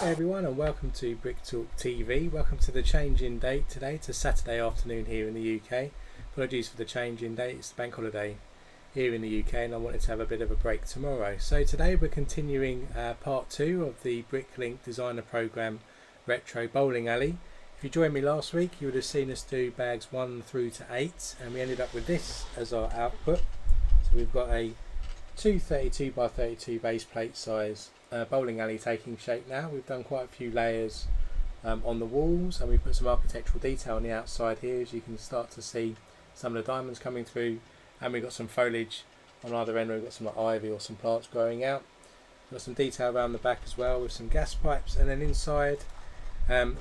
Hey everyone, and welcome to Brick Talk TV. Welcome to the change in date today. It's a Saturday afternoon here in the UK. Apologies for the change in date, it's the bank holiday here in the UK and I wanted to have a bit of a break tomorrow. So today we're continuing part 2 of the BrickLink Designer Program Retro Bowling Alley. If you joined me last week you would have seen us do bags 1 through to 8 and we ended up with this as our output. So we've got a 232 by 32 base plate size bowling alley taking shape now. We've done quite a few layers on the walls and we've put some architectural detail on the outside here, as you can start to see some of the diamonds coming through, and we've got some foliage on either end. We've got some like ivy or some plants growing out. We've got some detail around the back as well with some gas pipes, and then inside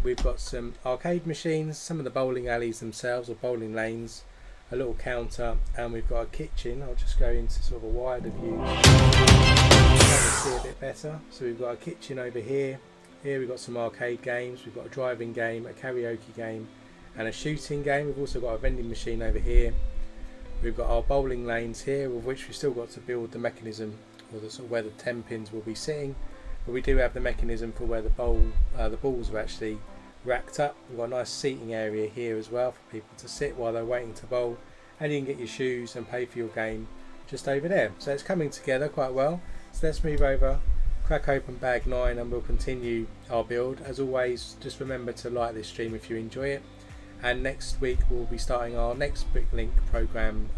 we've got some arcade machines, some of the bowling alleys themselves or bowling lanes, a little counter, and we've got a kitchen. I'll just go into sort of a wider view to see a bit better. So we've got a kitchen over here. Here we've got some arcade games. We've got a driving game, a karaoke game and a shooting game. We've also got a vending machine over here. We've got our bowling lanes here, with which we've still got to build the mechanism, or the sort of where the 10 pins will be sitting, but we do have the mechanism for where the balls are actually racked up. We've got a nice seating area here as well for people to sit while they're waiting to bowl, and you can get your shoes and pay for your game just over there. So it's coming together quite well. So let's move over, crack open bag 9, and we'll continue our build. As always, just remember to like this stream if you enjoy it, and next week we'll be starting our next BrickLink program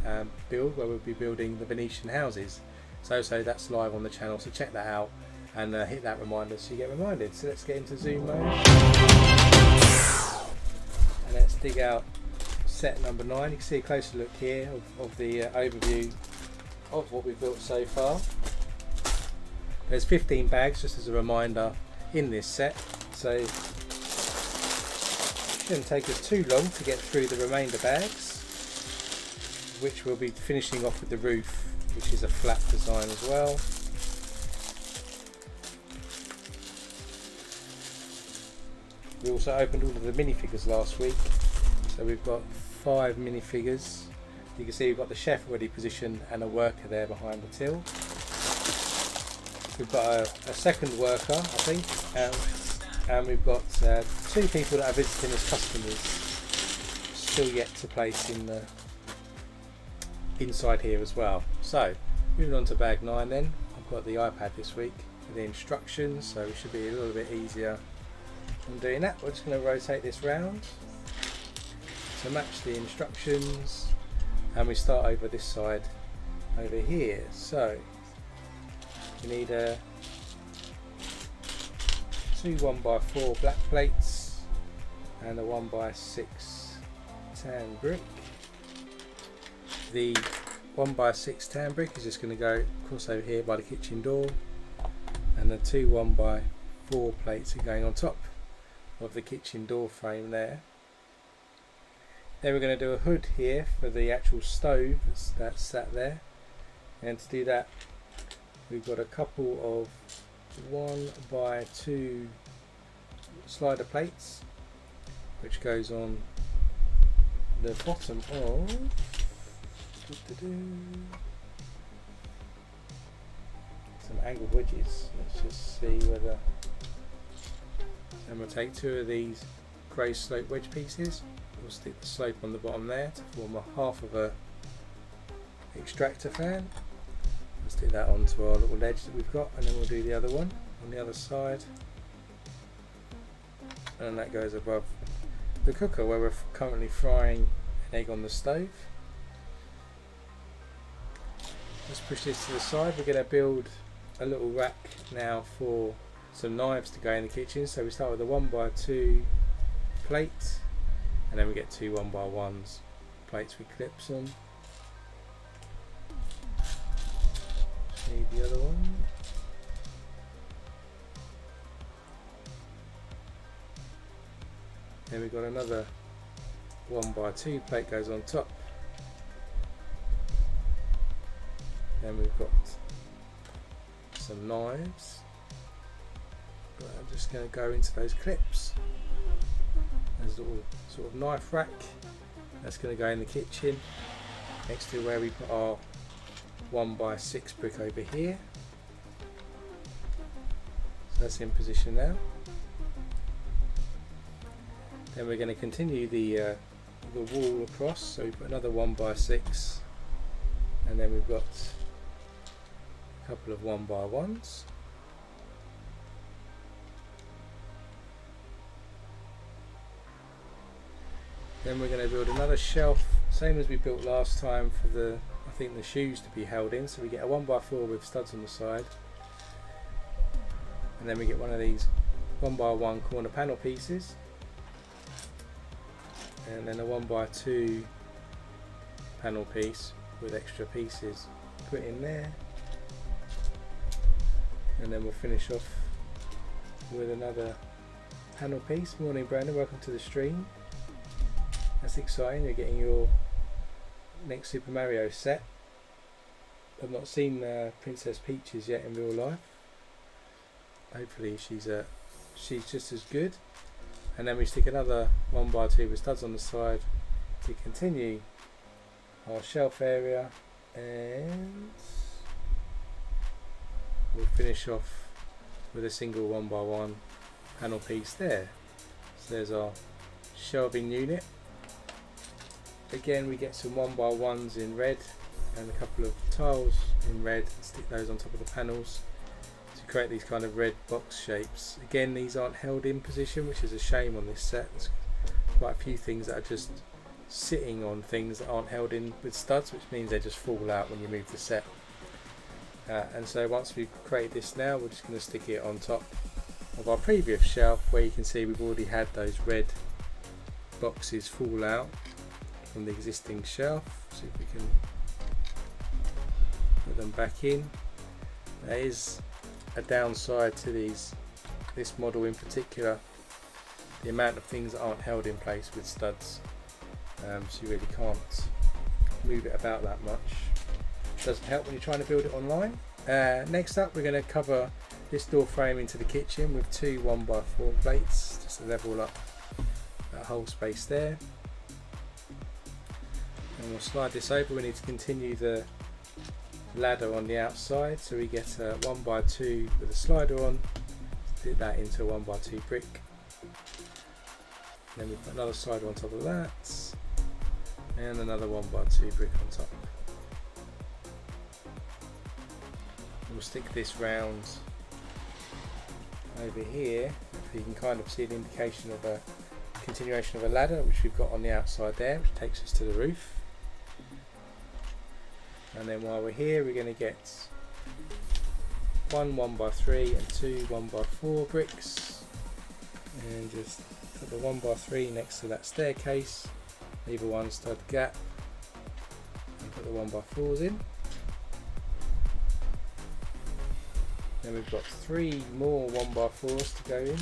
build, where we'll be building the Venetian houses. So that's live on the channel, so check that out and hit that reminder so you get reminded. So let's get into zoom mode and let's dig out set number 9. You can see a closer look here of the overview of what we've built so far. There's 15 bags, just as a reminder, in this set, so it shouldn't take us too long to get through the remainder bags, which we'll be finishing off with the roof, which is a flat design as well. We also opened all of the minifigures last week, so we've got 5 minifigures. You can see we've got the chef already positioned and a worker there behind the till. We've got a second worker, I think, and we've got 2 people that are visiting as customers, still yet to place in the inside here as well. So moving on to bag 9 then. I've got the iPad this week for the instructions, so it should be a little bit easier on doing that. We're just going to rotate this round to match the instructions, and we start over this side over here. So you need 2 1x4 black plates and a 1x6 tan brick. The 1x6 tan brick is just going to go across over here by the kitchen door, and the 2 1x4 plates are going on top of the kitchen door frame there. Then we're going to do a hood here for the actual stove that's sat there, and to do that we've got a couple of 1x2 slider plates which goes on the bottom of some angled wedges. Let's just see whether, and we'll take 2 of these grey slope wedge pieces. We'll stick the slope on the bottom there to form a half of a extractor fan. Let's stick that onto our little ledge that we've got, and then we'll do the other one on the other side, and that goes above the cooker where we're currently frying an egg on the stove. Let's push this to the side. We're going to build a little rack now for some knives to go in the kitchen. So we start with a 1x2 plate, and then we get 2 1x1s plates with clips on. Just need the other one. Then we've got another 1x2 plate goes on top. Then we've got some knives. But I'm just going to go into those clips. There's a little sort of knife rack that's going to go in the kitchen next to where we put our 1x6 brick over here. So that's in position now. Then we're going to continue the wall across, so we put another 1x6, and then we've got a couple of 1x1s. Then we're going to build another shelf, same as we built last time, for the shoes to be held in. So we get a 1x4 with studs on the side, and then we get one of these 1x1 corner panel pieces, and then a 1x2 panel piece with extra pieces put in there, and then we'll finish off with another panel piece. Morning Brandon, welcome to the stream. That's exciting, you're getting your next Super Mario set. I've not seen Princess Peaches yet in real life. Hopefully she's just as good. And then we stick another 1x2 with studs on the side to continue our shelf area, and we'll finish off with a single 1x1 panel piece there. So there's our shelving unit. Again, we get some 1x1s in red and a couple of tiles in red, and stick those on top of the panels to create these kind of red box shapes. Again, these aren't held in position, which is a shame on this set. There's quite a few things that are just sitting on things that aren't held in with studs, which means they just fall out when you move the set. And so once we've created this now, we're just going to stick it on top of our previous shelf, where you can see we've already had those red boxes fall out from the existing shelf. See if we can put them back in. There is a downside to this model in particular, the amount of things that aren't held in place with studs, so you really can't move it about that much. Doesn't help when you're trying to build it online. Next up, we're going to cover this door frame into the kitchen with two 1x4 plates just to level up that whole space there. And we'll slide this over. We need to continue the ladder on the outside, so we get a 1x2 with a slider on, fit that into a 1x2 brick. Then we put another slider on top of that, and another 1x2 brick on top. We'll stick this round over here. You can kind of see an indication of a continuation of a ladder, which we've got on the outside there, which takes us to the roof. And then while we're here, we're going to get one 1x3 and two 1x4 bricks, and just put the 1x3 next to that staircase, leave a one stud gap, and put the 1x4s in. Then we've got three more 1x4s to go in.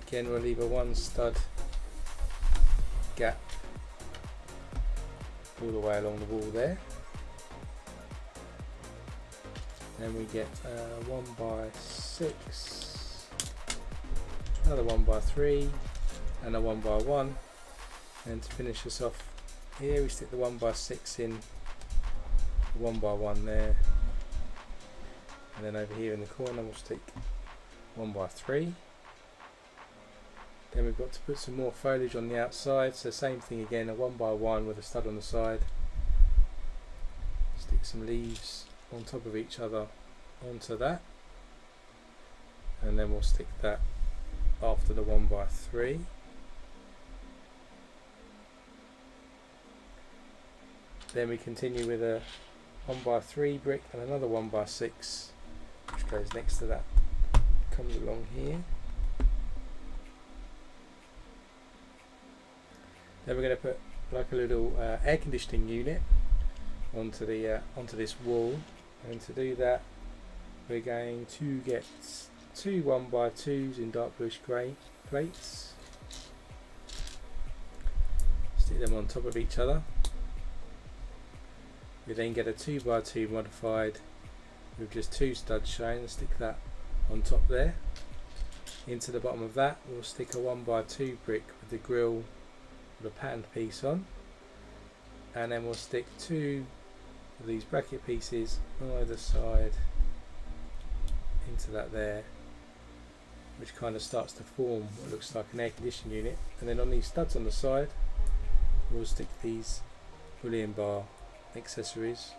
Again, we'll leave a one stud gap all the way along the wall there. Then we get 1x6, another 1x3 and a 1x1, and to finish us off here we stick the 1x6 in, the 1x1 there, and then over here in the corner we'll stick 1x3. Then we've got to put some more foliage on the outside, so same thing again, a 1x1 with a stud on the side, stick some leaves on top of each other onto that, and then we'll stick that after the 1x3. Then we continue with a 1x3 brick and another 1x6, which goes next to that, comes along here. Then we're going to put like a little air conditioning unit onto this wall, and to do that we're going to get two 1x2s in dark bluish grey plates, stick them on top of each other. We then get a 2x2 modified with just two studs showing, stick that on top there. Into the bottom of that we'll stick a 1x2 brick with the grill with a patterned piece on, and then we'll stick two of these bracket pieces on either side into that there, which kind of starts to form what looks like an air conditioning unit. And then on these studs on the side, we'll stick these Boolean bar accessories.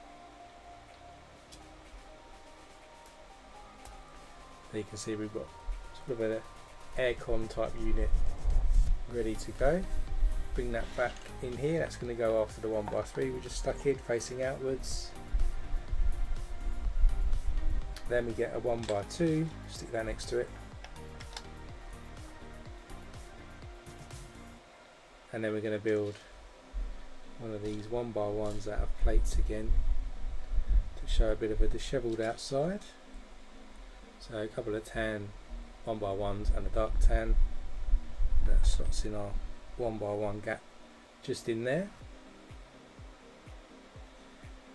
There you can see we've got sort of an aircon type unit ready to go. Bring that back in here. That's going to go after the 1x3 we just stuck in, facing outwards. Then we get a 1x2, stick that next to it. And then we're going to build one of these 1x1s out of plates again to show a bit of a dishevelled outside. So a couple of tan 1x1s and a dark tan. That slots in our 1x1 gap just in there.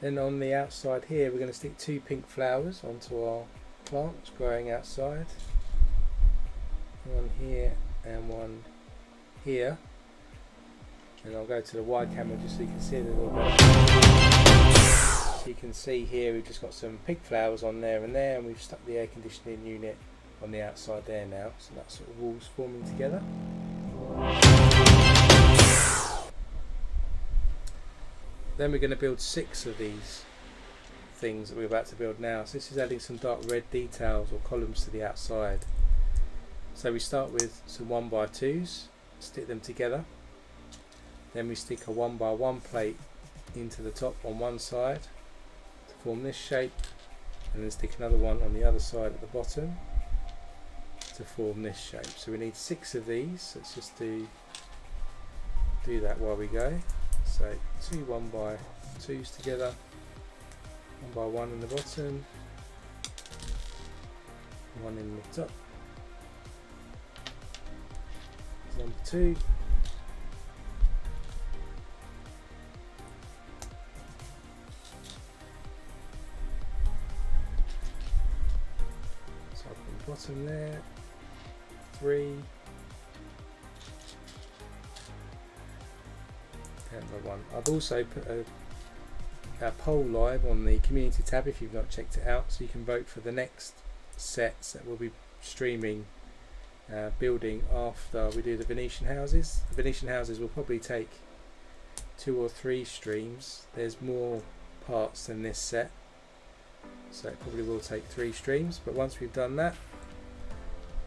Then on the outside here we're going to stick 2 pink flowers onto our plants growing outside. One here and one here. And I'll go to the wide camera just so you can see it a little bit. So you can see here we've just got some pink flowers on there, and we've stuck the air conditioning unit on the outside there now. So that's sort of walls forming together. Then we're going to build 6 of these things that we're about to build now. So this is adding some dark red details or columns to the outside. So we start with some 1x2s, stick them together. Then we stick a 1x1 plate into the top on one side to form this shape, and then stick another one on the other side at the bottom to form this shape. So we need 6 of these. Let's just do that while we go. So 2 1x2s together, 1x1 in the bottom, 1 in the top, number 2. Bottom there, 3, and the 1. I've also put a poll live on the community tab if you've not checked it out, so you can vote for the next sets that we'll be streaming, building after we do the Venetian houses. The Venetian houses will probably take 2 or 3 streams. There's more parts than this set, so it probably will take 3 streams, but once we've done that,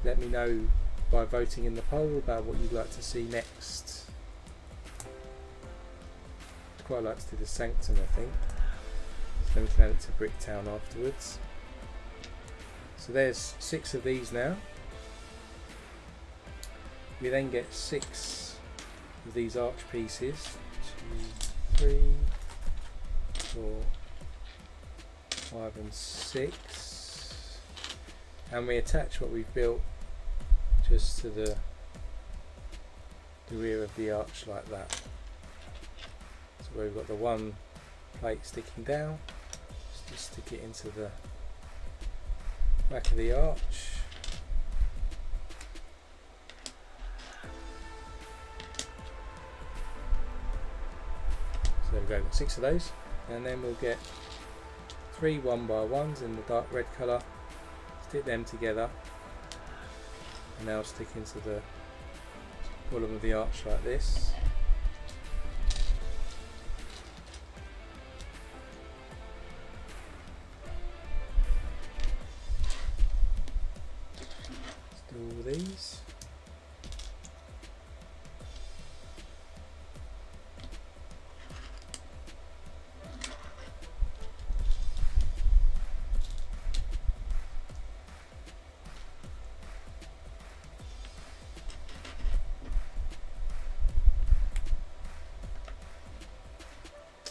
let me know by voting in the poll about what you'd like to see next. I'd quite like to do the Sanctum, I think, so then we can add it to Bricktown afterwards. So there's 6 of these now. We then get 6 of these arch pieces, 2, 3, 4, 5 and 6, and we attach what we've built just to the rear of the arch like that. So where we've got the one plate sticking down, just stick it into the back of the arch. So there we go, got 6 of those, and then we'll get 3 1x1s in the dark red colour, stick them together, and now stick into the bottom of the arch like this. Let's do all these.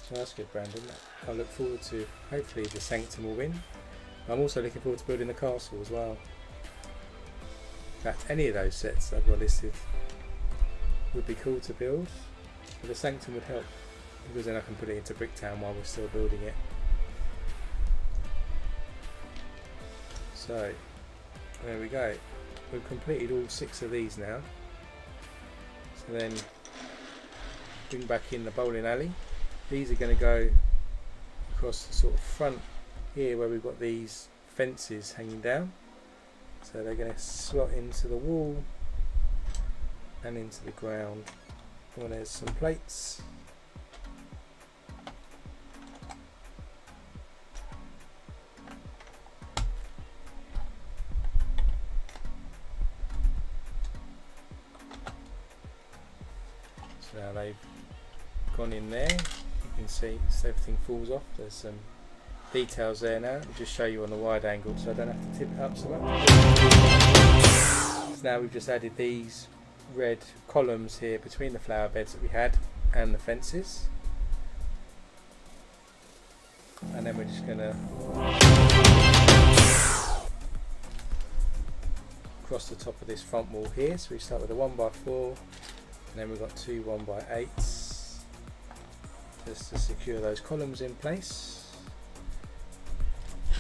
So that's good, Brandon. I look forward to, hopefully the Sanctum will win. I'm also looking forward to building the castle as well. In fact, any of those sets I've got listed would be cool to build, but the Sanctum would help because then I can put it into Bricktown while we're still building it. So there we go. We've completed all 6 of these now. So then bring back in the bowling alley. These are going to go across the sort of front here where we've got these fences hanging down. So they're going to slot into the wall and into the ground. Well, there's some plates. So now they've gone in there. You can see so everything falls off. There's some details there now. I'll just show you on the wide angle so I don't have to tip it up so much. So now we've just added these red columns here between the flower beds that we had and the fences, and then we're just going to cross the top of this front wall here. So we start with a 1x4 and then we've got two 1x8s just to secure those columns in place,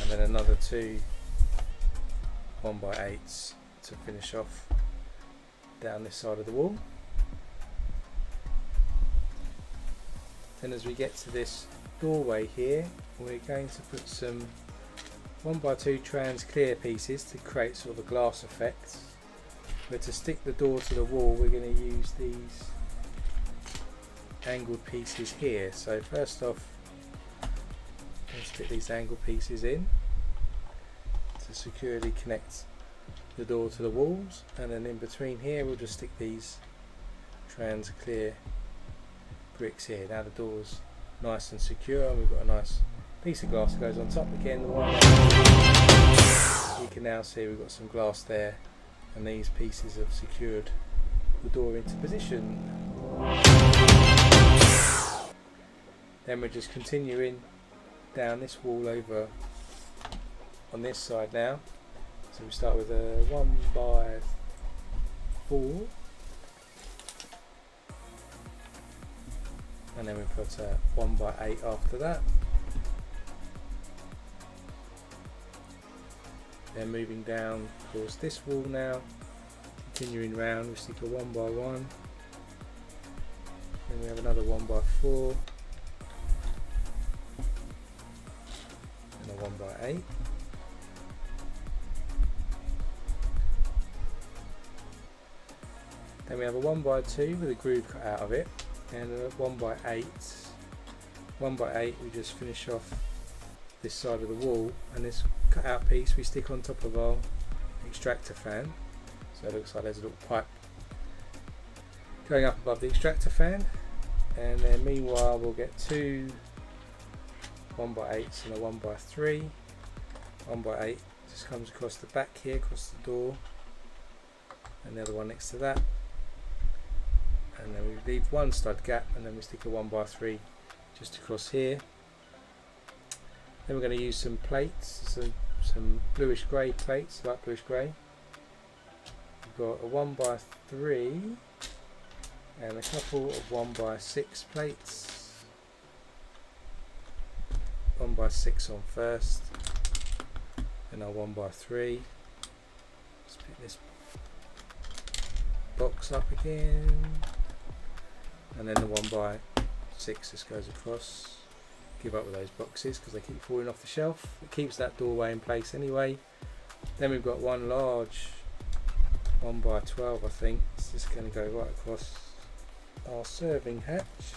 and then another two 1x8s to finish off down this side of the wall. Then as we get to this doorway here, we're going to put some 1x2 trans clear pieces to create sort of a glass effect. But to stick the door to the wall, we're going to use these angled pieces here. So first off, let's stick these angled pieces in to securely connect the door to the walls, and then in between here we'll just stick these trans clear bricks here. Now the door's nice and secure, and we've got a nice piece of glass that goes on top again. You can now see we've got some glass there, and these pieces have secured the door into position. Then we're just continuing down this wall over on this side now. So we start with a 1x4 and then we put a 1x8 after that. Then moving down towards this wall now, continuing round, we stick a 1x1, then we have another 1x4 and a 1x8. Then we have a 1x2 with a groove cut out of it, and a 1x8. 1x8 we just finish off this side of the wall, and this cut out piece we stick on top of our extractor fan. So it looks like there's a little pipe going up above the extractor fan, and then meanwhile we'll get two 1x8s and a 1x3. 1x8 just comes across the back here, across the door, and the other one next to that. And then we leave one stud gap, and then we stick a 1x3 just across here. Then we're going to use some plates, so some bluish grey plates, light bluish grey. We've got a 1x3 and a couple of 1x6 plates. 1x6 on first, and our 1x3. Let's pick this box up again. And then the 1x6 just goes across. Give up with those boxes because they keep falling off the shelf. It keeps that doorway in place anyway. Then we've got one large 1x12, I think. It's just going to go right across our serving hatch.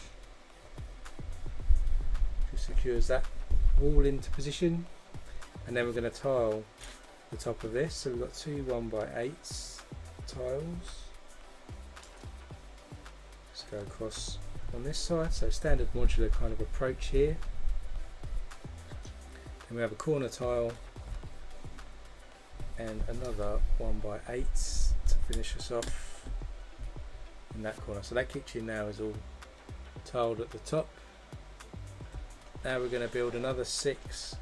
Just secures that wall into position. And then we're going to tile the top of this. So we've got two 1x8s tiles. Go across on this side, so standard modular kind of approach here. Then we have a corner tile and another 1x8 to finish us off in that corner. So that kitchen now is all tiled at the top. Now we're going to build another 6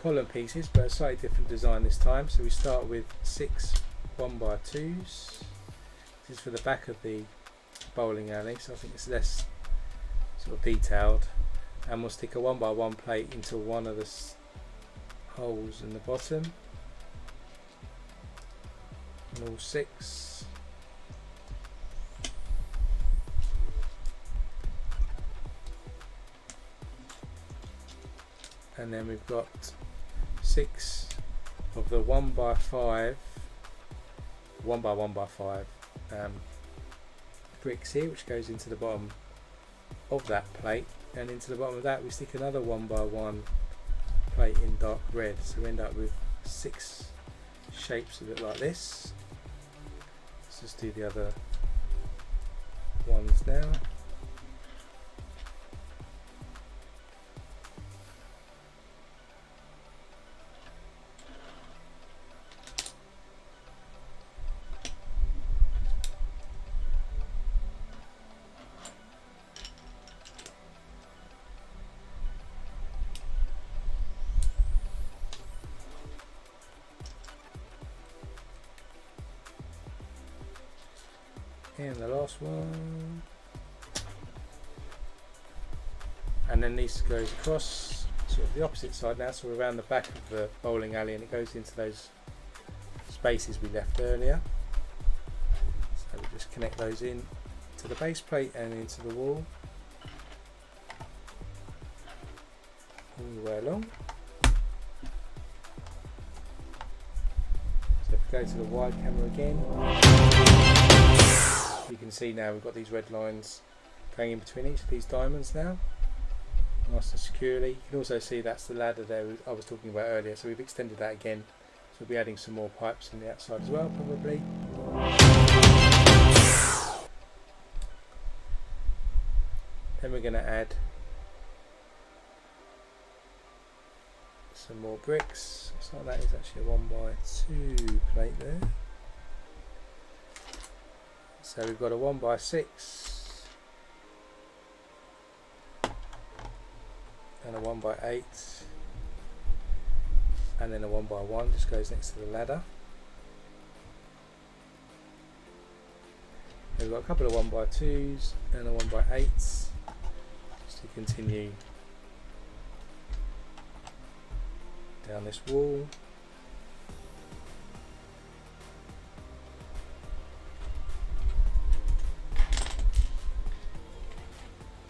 column pieces, but a slightly different design this time. So we start with 6 1x2s. This is for the back of the bowling alley, so I think it's less sort of detailed, and we'll stick a 1x1 plate into one of the holes in the bottom, and all 6. And then we've got 6 of the 1x5 1x1x5 bricks here, which goes into the bottom of that plate, and into the bottom of that we stick another 1x1 plate in dark red, so we end up with 6 shapes that look like this. Let's just do the other ones now. And the last one, and then these goes across sort of the opposite side now, so we're around the back of the bowling alley, and it goes into those spaces we left earlier. So we just connect those in to the base plate and into the wall all the way along. So if we go to the wide camera again, you can see now we've got these red lines going in between each of these diamonds now, nice and securely. You can also see that's the ladder there I was talking about earlier, so we've extended that again, so we'll be adding some more pipes on the outside as well probably. Then we're going to add some more bricks. So that is actually a 1x2 plate there. So we've got a 1x6 and a 1x8 and then a 1x1 just goes next to the ladder. And we've got a couple of 1x2s and a 1x8s just to continue down this wall.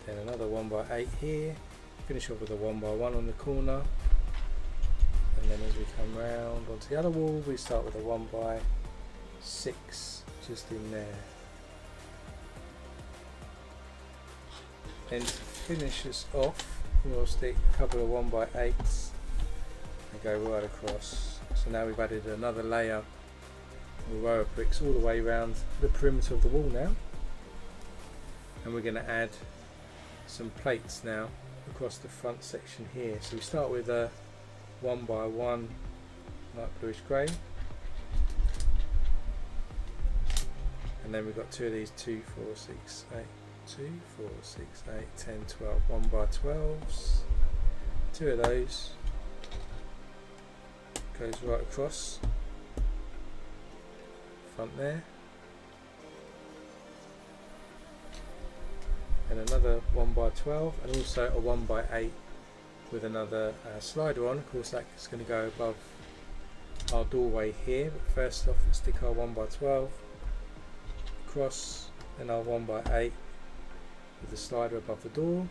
Then another 1x8 here, finish off with a 1x1 on the corner, and then as we come round onto the other wall we start with a 1x6 just in there. Then to finish us off we'll stick a couple of 1x8s and go right across. So now we've added another layer of row of bricks all the way around the perimeter of the wall now, and we're going to add some plates now across the front section here. So we start with a 1x1 light bluish grey, and then we've got two of these 2, 4, 6, 8, 2, 4, 6, 8, 10, 12 1x12s, two of those goes right across front there, and another 1x12 and also a 1x8 with another slider on. Of course that's going to go above our doorway here, but first off let's stick our 1x12 across, then our 1x8 with the slider above the door,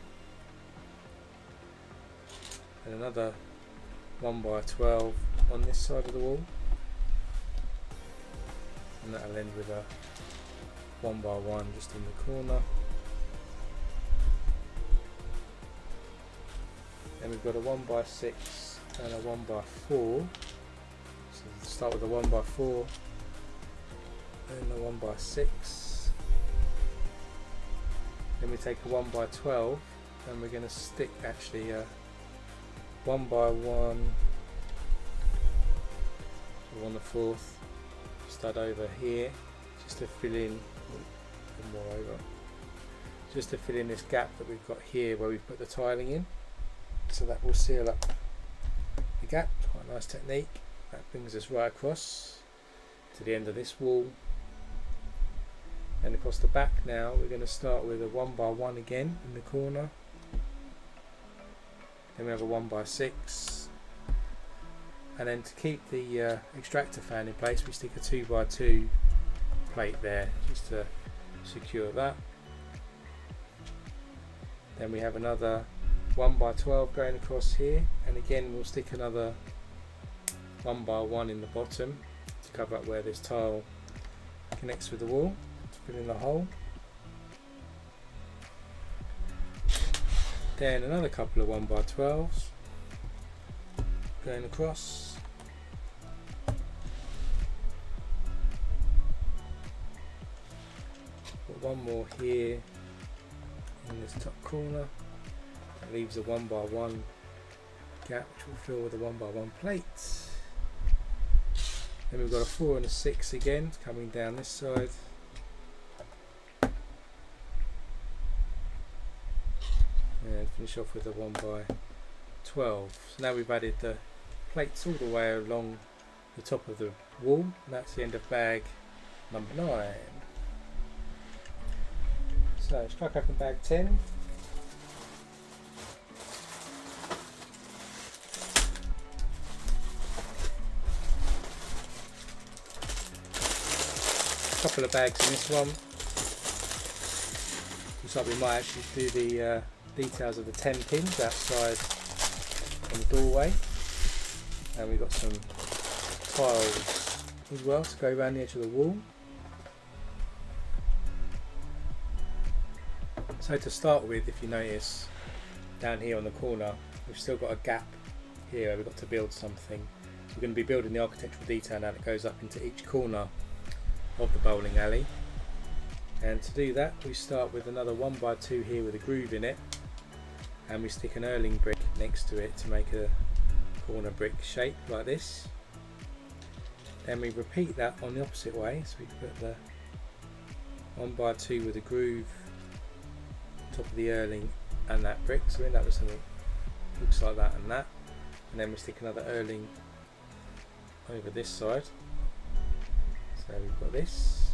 and another 1x12 on this side of the wall, and that'll end with a 1x1 just in the corner. Then we've got a 1x6 and a 1x4, so we'll start with a 1x4 and a 1x6. Then we take a 1x12 and we're going to stick actually a 1x1 on the fourth stud over here, just to fill in, and more over, just to fill in this gap that we've got here where we've put the tiling in. So that will seal up the gap. Quite a nice technique. That brings us right across to the end of this wall. And across the back now we're going to start with a 1x1 again in the corner. Then we have a 1x6. And then to keep the extractor fan in place we stick a 2x2 plate there just to secure that. Then we have another 1x12 going across here, and again we'll stick another 1x1 in the bottom to cover up where this tile connects with the wall, fill in the hole. Then another couple of 1x12s going across. Put one more here in this top corner. That leaves a 1x1 gap which will fill with a 1x1 plate. Then we've got a 4 and a 6 again coming down this side. And finish off with a 1x12. So now we've added the plates all the way along the top of the wall, and that's the end of bag number 9. So strike open bag 10. Couple of bags in this one. Looks like we might actually do the details of the 10 pins outside on the doorway, and we've got some tiles as well to go around the edge of the wall. So to start with, if you notice down here on the corner, we've still got a gap here where we've got to build something. So we're going to be building the architectural detail now that goes up into each corner of the bowling alley, and to do that we start with another 1x2 here with a groove in it, and we stick an Erling brick next to it to make a corner brick shape like this. Then we repeat that on the opposite way, so we put the 1x2 with a groove on top of the Erling and that brick, so we end up with something that looks like that and that, and then we stick another Erling over this side. So we've got this.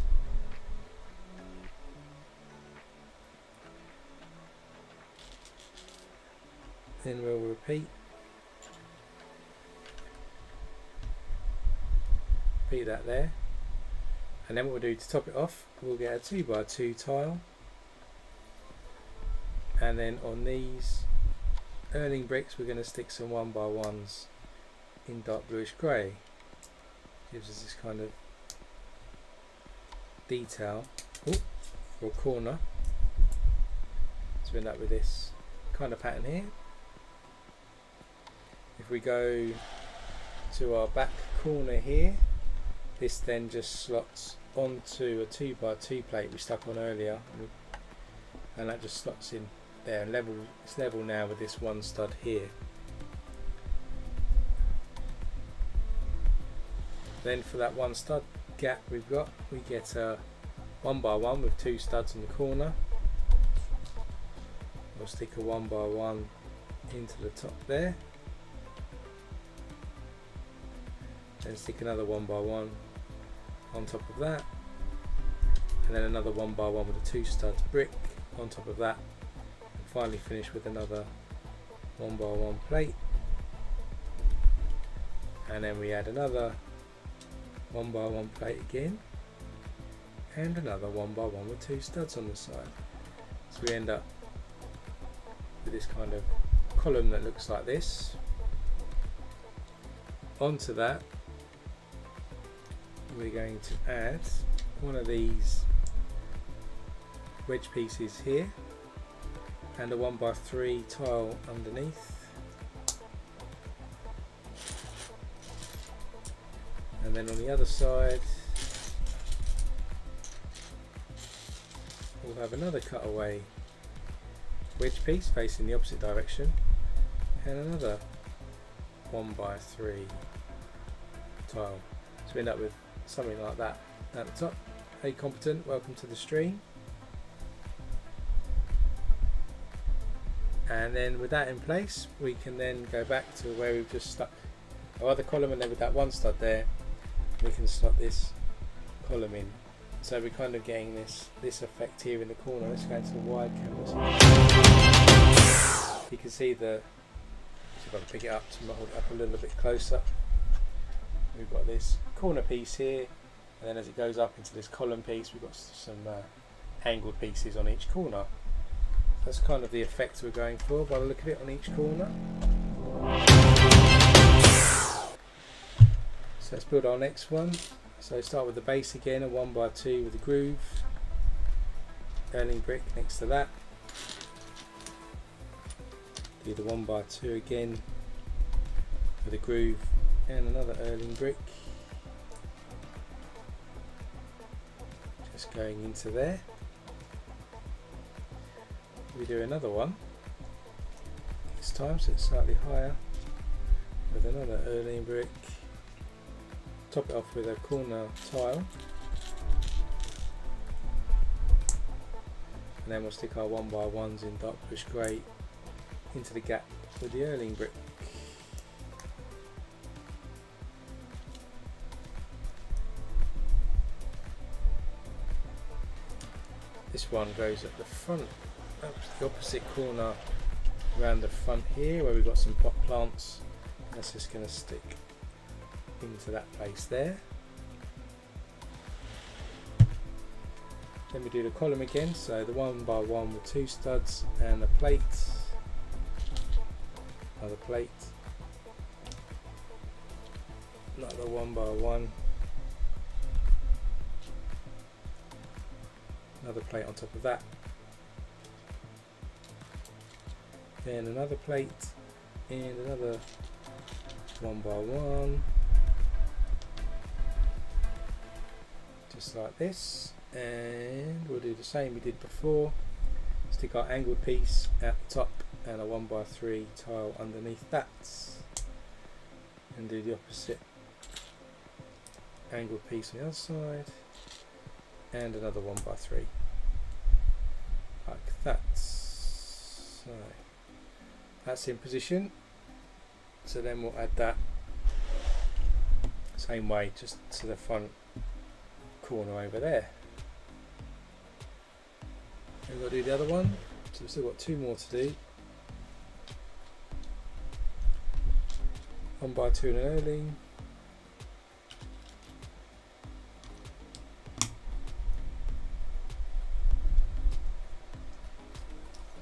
Then we'll repeat that there, and then what we'll do to top it off, we'll get a 2x2 tile, and then on these Erling bricks we're going to stick some 1x1s in dark bluish grey. Gives us this kind of detail for a corner, so we end up with this kind of pattern here. If we go to our back corner here, this then just slots onto a 2x2 plate we stuck on earlier, and that just slots in there and it's level now with this one stud here. Then for that one stud gap we've got, we get a 1x1 with 2 studs in the corner. We'll stick a 1x1 into the top there, then stick another 1x1 on top of that, and then another 1x1 with a 2 studs brick on top of that, and finally finish with another 1x1 plate, and then we add another 1x1 plate again, and another 1x1 with 2 studs on the side. So we end up with this kind of column that looks like this. Onto that we're going to add one of these wedge pieces here and a 1x3 tile underneath, and then on the other side we'll have another cutaway wedge piece facing the opposite direction and another 1x3 tile. So we end up with something like that at the top. Hey competent, welcome to the stream. And then with that in place, we can then go back to where we've just stuck our other column, and then with that one stud there we can slot this column in. So we're kind of getting this effect here in the corner. Let's go into the wide canvas. You can see I've got to pick it up to hold it up a little bit closer. We've got this corner piece here, and then as it goes up into this column piece, we've got some angled pieces on each corner. That's kind of the effect we're going for by the look of it on each corner. So let's build our next one. So start with the base again, a 1x2 with a groove, Erling brick next to that. Do the 1x2 again with a groove and another Erling brick. Just going into there. We do another one this time, so it's slightly higher, with another Erling brick. Top it off with a corner tile, and then we'll stick our 1x1s in dark bluish grey into the gap with the Erling brick. This one goes at the front, the opposite corner around the front here where we've got some pot plants. That's just going to stick into that place there. Then we do the column again, so the 1x1 with 2 studs and a plate, another plate, another 1x1, another plate on top of that, then another plate and another 1x1, just like this. And we'll do the same we did before, stick our angled piece at the top and a 1x3 tile underneath that, and do the opposite angled piece on the other side and another 1x3 like that. So that's in position, so then we'll add that same way just to the front corner over there. We've got to do the other one, so we've still got 2 more to do. 1x2 and an Erling,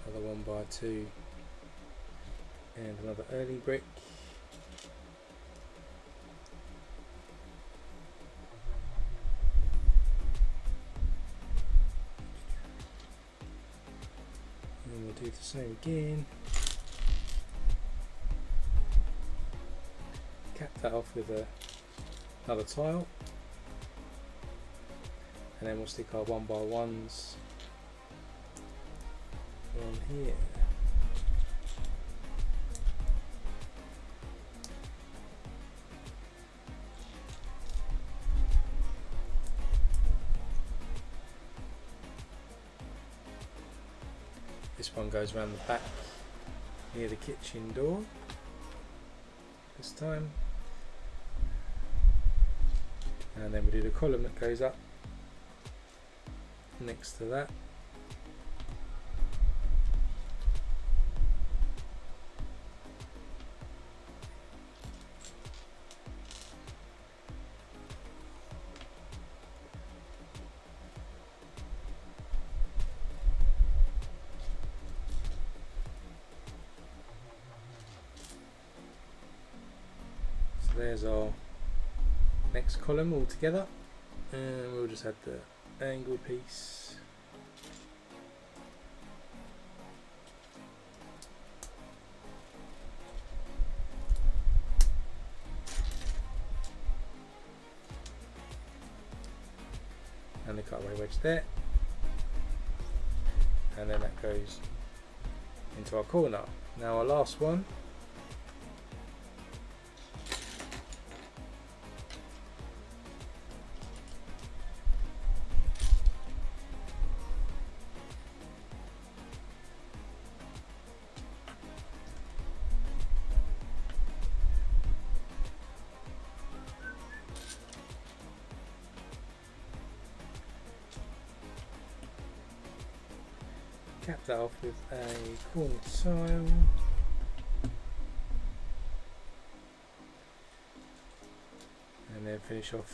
another 1x2 and another Erling brick. And we'll do the same again. Cap that off with another tile, and then we'll stick our 1x1s on here. This one goes around the back near the kitchen door this time, and then we do the column that goes up next to that. There's our next column all together, and we'll just add the angle piece. And the cutaway wedge there, and then that goes into our corner. Now our last one, cap that off with a corner tile, and then finish off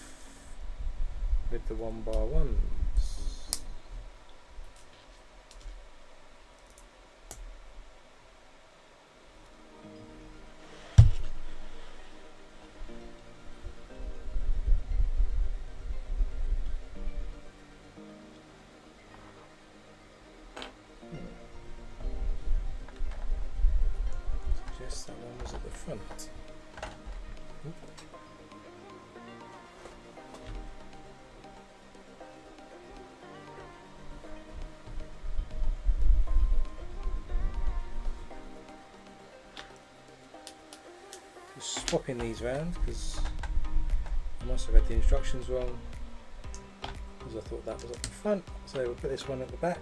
with the 1x1s. front. Just swapping these around because I must have read the instructions wrong, because I thought that was at the front. So we'll put this one at the back,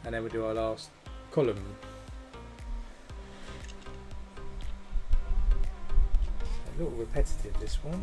and then we'll do our last column. A little repetitive, this one.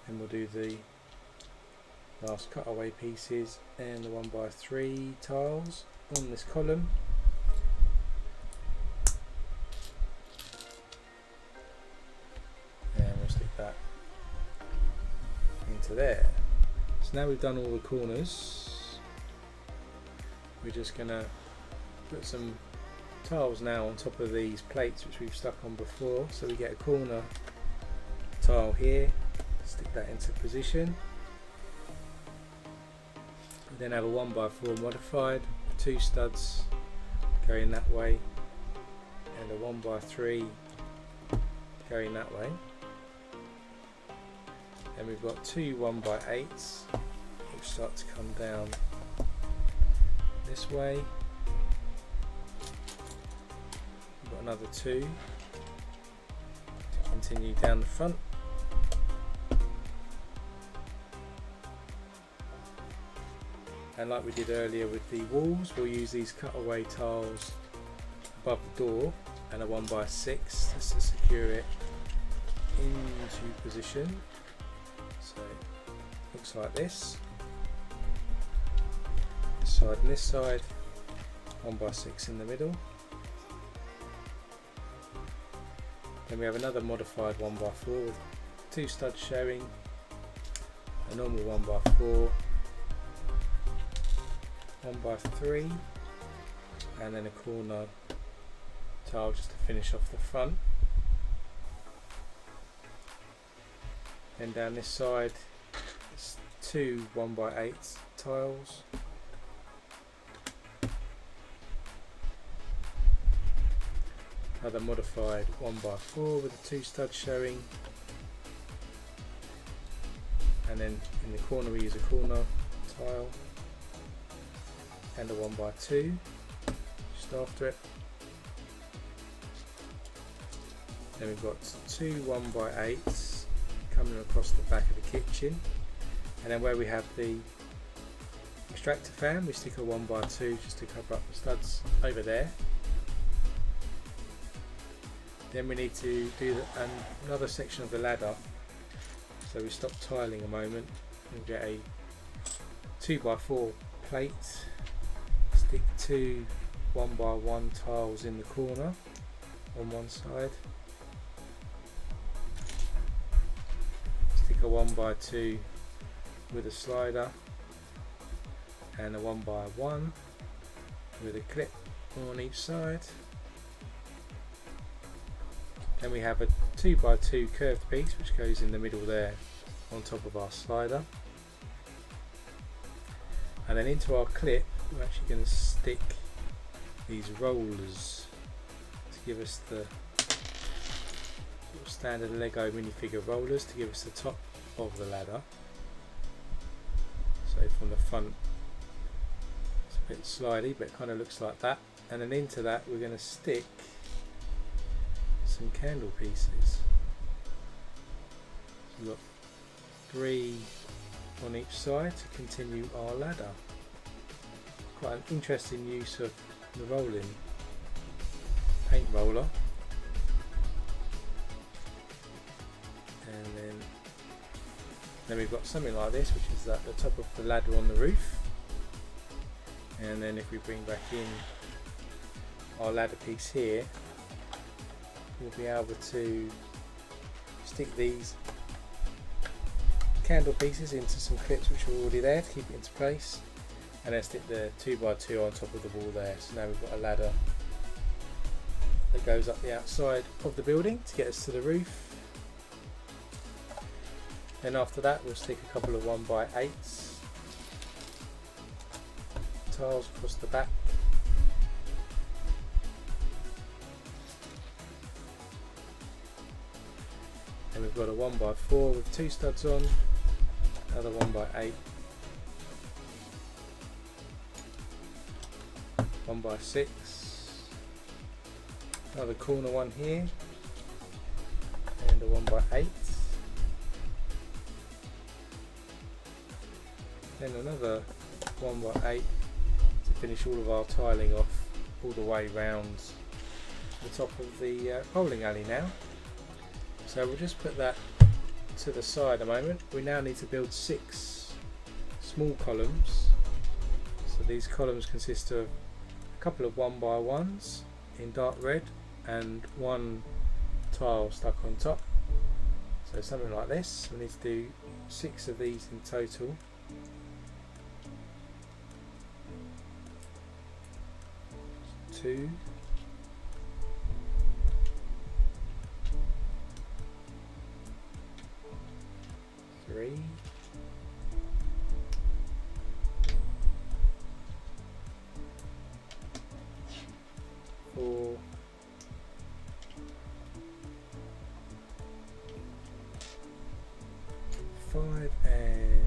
And we'll do the last cutaway pieces and the 1x3 tiles on this column. And we'll stick that into there. So now we've done all the corners, we're just going to put some tiles now on top of these plates which we've stuck on before. So we get a corner tile here. Stick that into position. We then have a 1x4 modified, 2 studs going that way, and a 1x3 going that way. And we've got 2 1x8s which start to come down this way. We've got another 2 to continue down the front. And like we did earlier with the walls, we'll use these cutaway tiles above the door and a 1x6 just to secure it into position. So it looks like this. This side and this side, 1x6 in the middle. Then we have another modified 1x4 with 2 studs showing, a normal 1x4, 1x3, and then a corner tile just to finish off the front. Then down this side, it's 2 1x8 tiles. Another modified 1x4 with the 2 studs showing, and then in the corner we use a corner tile and a 1x2 just after it. Then we've got 2 1x8s coming across the back of the kitchen, and then where we have the extractor fan we stick a 1x2 just to cover up the studs over there. Then we need to do another section of the ladder, so we stop tiling a moment and get a 2x4 plate. Stick 2 1x1 tiles in the corner on one side. Stick a 1x2 with a slider and a 1x1 with a clip on each side. Then we have a 2x2 curved piece which goes in the middle there on top of our slider. And then into our clip we're actually going to stick these rollers to give us the sort of standard Lego minifigure rollers to give us the top of the ladder. So from the front it's a bit slidey, but it kind of looks like that. And then into that we're going to stick some candle pieces. So we've got 3 on each side to continue our ladder. Quite an interesting use of the rolling paint roller. And then we've got something like this, which is at the top of the ladder on the roof. And then if we bring back in our ladder piece here, we'll be able to stick these candle pieces into some clips which are already there to keep it into place, and then stick the 2x2 on top of the wall there. So now we've got a ladder that goes up the outside of the building to get us to the roof. Then after that we'll stick a couple of 1x8s tiles across the back. And we've got a 1x4 with 2 studs on, another 1x8, 1x6, another corner one here, and a 1x8, then another 1x8 to finish all of our tiling off all the way round the top of the bowling alley now. So we'll just put that to the side a moment. We now need to build 6 small columns. So these columns consist of a couple of 1x1s in dark red and 1 tile stuck on top. So something like this. We need to do 6 of these in total. Two. 3, 4, 5, and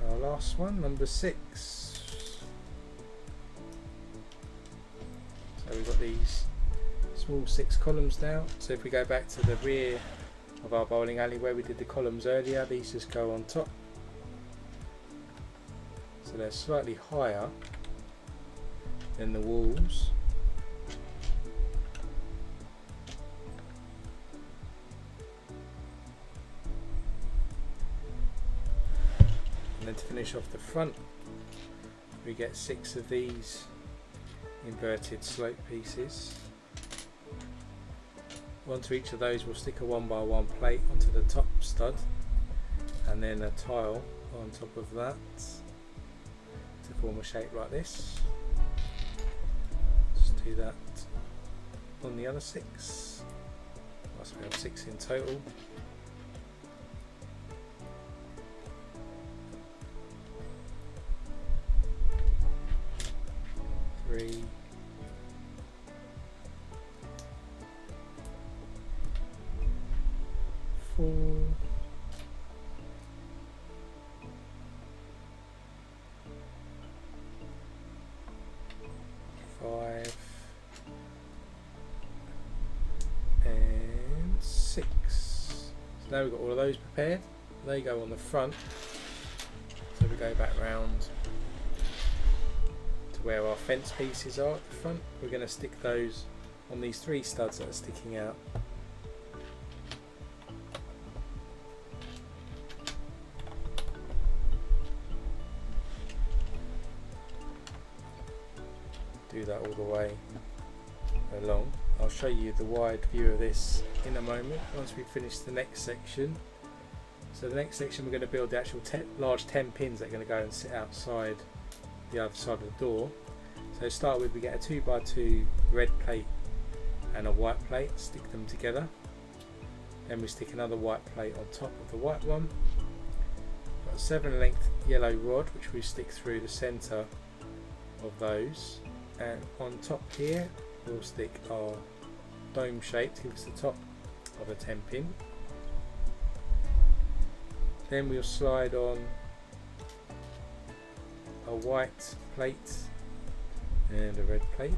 our last one, number 6. So we've got these small 6 columns now. So if we go back to the rear of our bowling alley where we did the columns earlier, these just go on top, so they're slightly higher than the walls. And then to finish off the front, we get 6 of these inverted slope pieces. Onto each of those we'll stick a 1x1 plate onto the top stud, and then a tile on top of that to form a shape like this. Just do that on the other 6. So we have 6 in total. Three, 4, 5, and 6. So now we've got all of those prepared. They go on the front. So we go back round to where our fence pieces are at the front. We're going to stick those on these 3 studs that are sticking out. Do that all the way along. I'll show you the wide view of this in a moment once we finish the next section. So the next section we're going to build the actual large 10 pins that are going to go and sit outside the other side of the door. So to start with, we get a 2x2 red plate and a white plate, stick them together. Then we stick another white plate on top of the white one. Got a 7 length yellow rod which we stick through the centre of those. And on top here we'll stick our dome shape to give us the top of a 10 pin. Then we'll slide on a white plate and a red plate.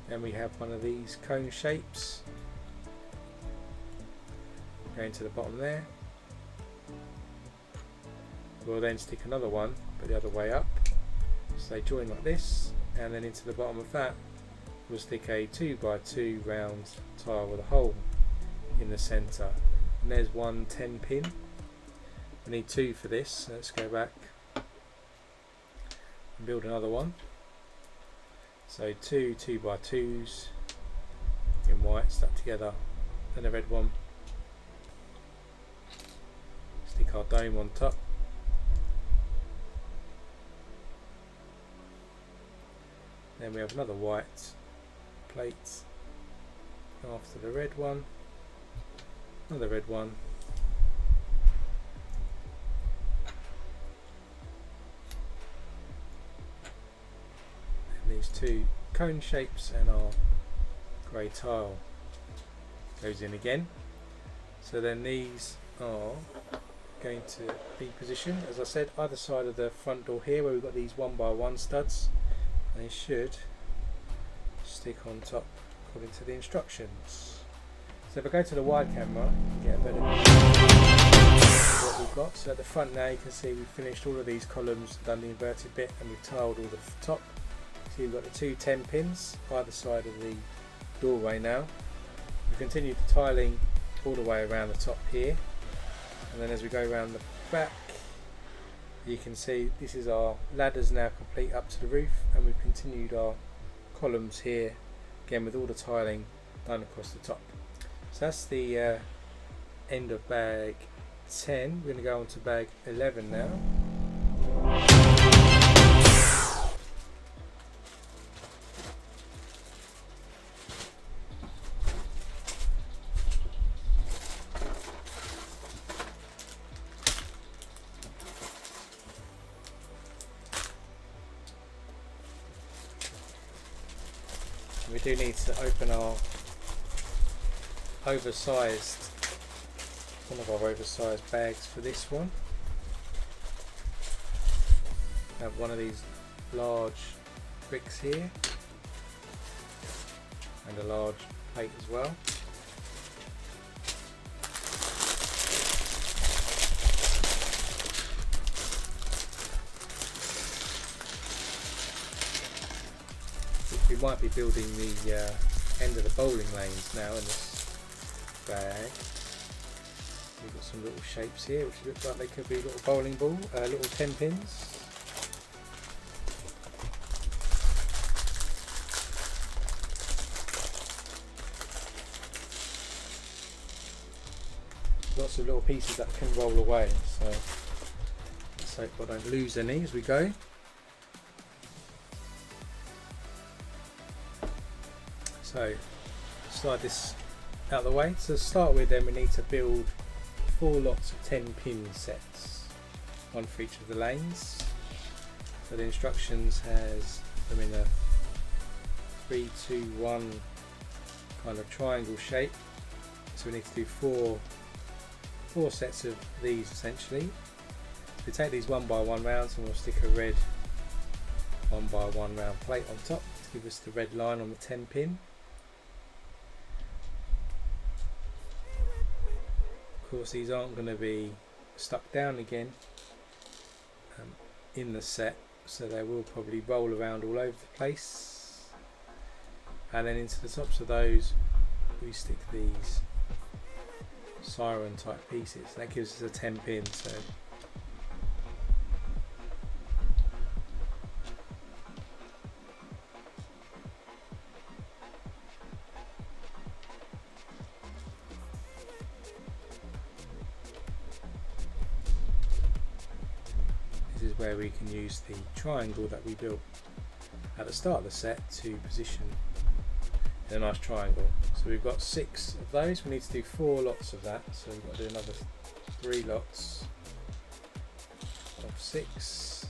Then we have one of these cone shapes going to the bottom there. We'll then stick another one but the other way up. So they join like this, and then into the bottom of that we'll stick a 2x2 round tile with a hole in the centre. And there's one 10 pin. We need 2 for this, so let's go back and build another one. So two 2x2s in white stuck together, then a red one. Stick our dome on top. Then we have another white plate after the red one, another red one, and these two cone shapes, and our grey tile goes in again. So then these are going to be positioned, as I said, either side of the front door here, where we've got these 1x1 studs. They should stick on top according to the instructions. So if I go to the wide camera, you can get a better view of what we've got. So at the front now, you can see we've finished all of these columns, done the inverted bit, and we've tiled all the top. So you've got the two 10 pins either side of the doorway now. We continue the tiling all the way around the top here, and then as we go around the back, you can see this is our ladders now complete up to the roof, and we've continued our columns here again with all the tiling done across the top. So that's the end of bag 10. We're going to go on to bag 11 now. We do need to open our one of our oversized bags for this one. I have one of these large bricks here and a large plate as well. We might be building the end of the bowling lanes now in this bag. We've got some little shapes here which look like they could be little bowling ball, little 10 pins. Lots of little pieces that can roll away, so let's hope I don't lose any as we go. So slide this out of the way. So to start with, then we need to build 4 lots of 10 pin sets, one for each of the lanes. So the instructions has them in a 3, 2, 1 kind of triangle shape. So we need to do four sets of these essentially. So we take these 1x1 rounds and we'll stick a red 1x1 round plate on top to give us the red line on the 10 pin. Of course, these aren't going to be stuck down again in the set, so they will probably roll around all over the place. And then into the tops of those we stick these siren type pieces. That gives us a 10 pin. So this is where we can use the triangle that we built at the start of the set to position in a nice triangle. So we've got 6 of those. We need to do 4 lots of that, so we've got to do another 3 lots of 6.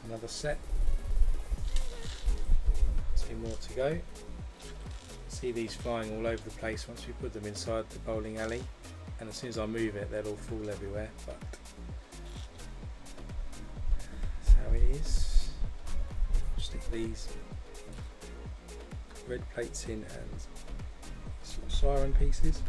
That's another set. 2 more to go. See these flying all over the place once we put them inside the bowling alley, and as soon as I move it they'll all fall everywhere, but that's how it is. Stick these red plates in and sort of siren pieces.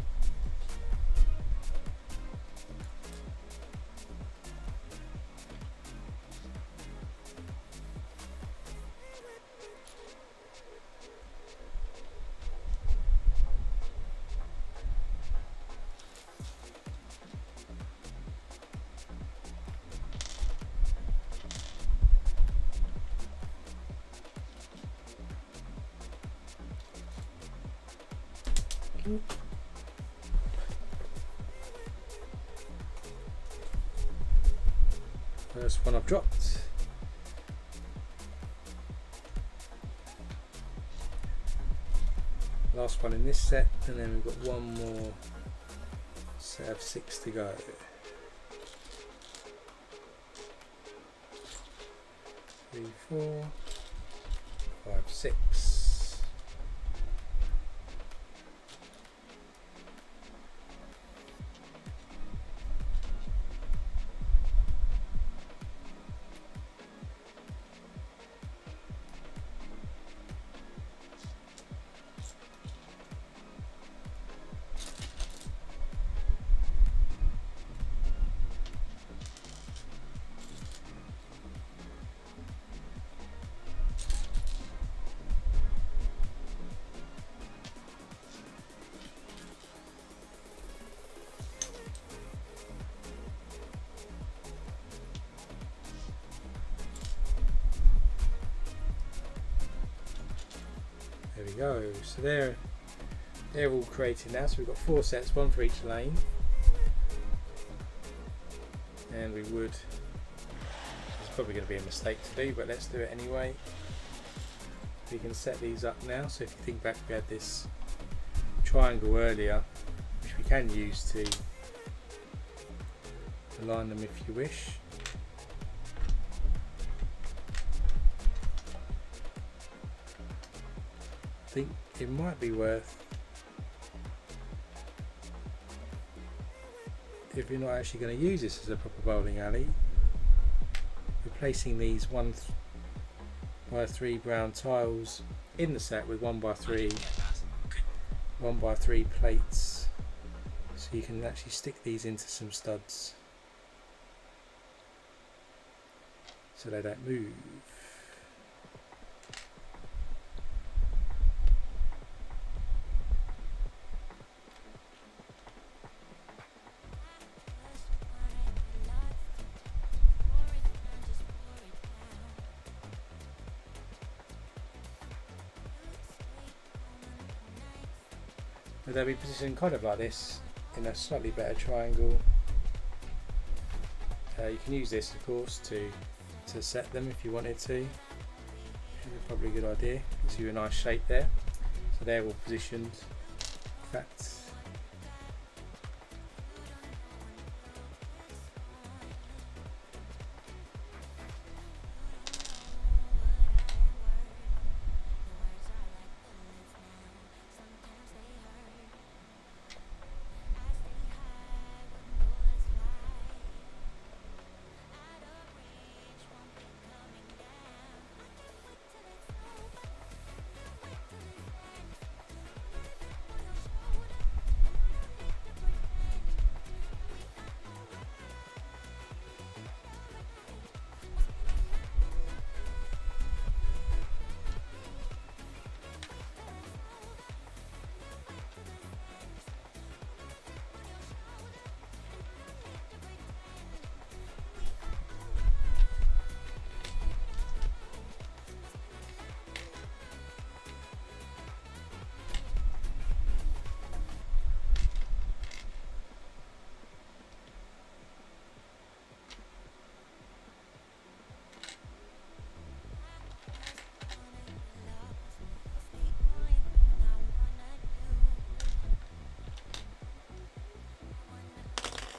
First one I've dropped. Last one in this set, and then we've got one more set of 6 to go. 3, 4, 5, 6. There we go. So they're all created now. So we've got 4 sets, 1 for each lane, and we would. It's probably going to be a mistake to do, but let's do it anyway. We can set these up now. So if you think back, we had this triangle earlier, which we can use to align them if you wish. I think it might be worth, if you're not actually going to use this as a proper bowling alley, replacing these 1x3 brown tiles in the set with 1x3 plates, so you can actually stick these into some studs so they don't move. But they'll be positioned kind of like this in a slightly better triangle. You can use this, of course, to set them if you wanted to. It's probably a good idea. Gives you a nice shape there. So they're all positioned. In fact,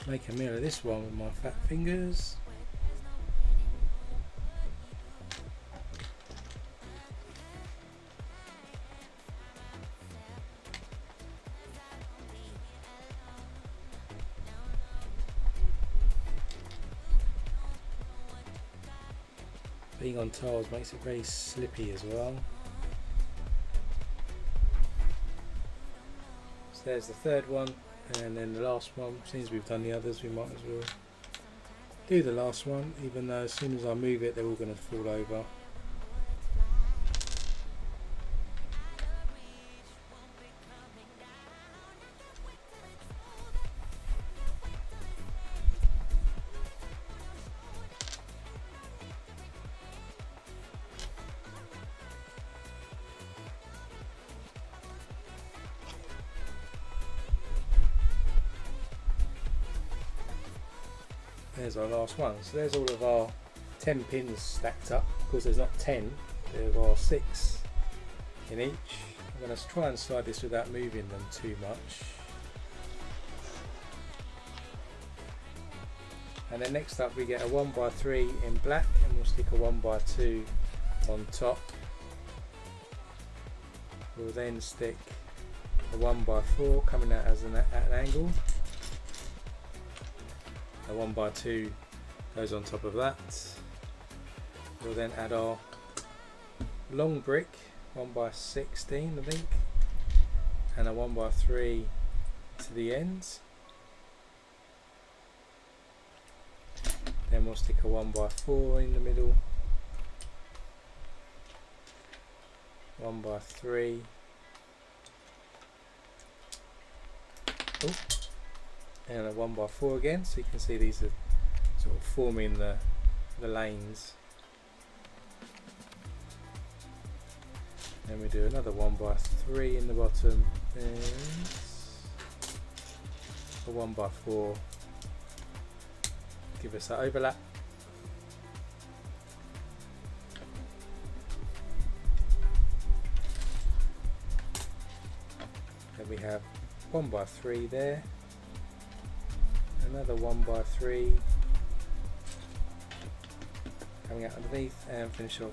make a mirror of this one with my fat fingers. Being on tiles makes it very slippy as well. So there's the third one, and then the last one. Since we've done the others, we might as well do the last one, even though as soon as I move it they're all going to fall over. There's our last one. So there's all of our 10 pins stacked up. Of course there's not 10, there are 6 in each. I'm going to try and slide this without moving them too much. And then next up we get a 1x3 in black, and we'll stick a 1x2 on top. We'll then stick a 1x4 coming out as at an angle. A 1x2 goes on top of that. We'll then add our long brick, 1x16 I think, and a 1x3 to the ends. Then we'll stick a 1x4 in the middle, 1x3, and a 1x4 again, so you can see these are sort of forming the lanes. Then we do another 1x3 in the bottom, and a 1x4, give us that overlap. Then we have 1x3 there, another 1x3 coming out underneath, and finish off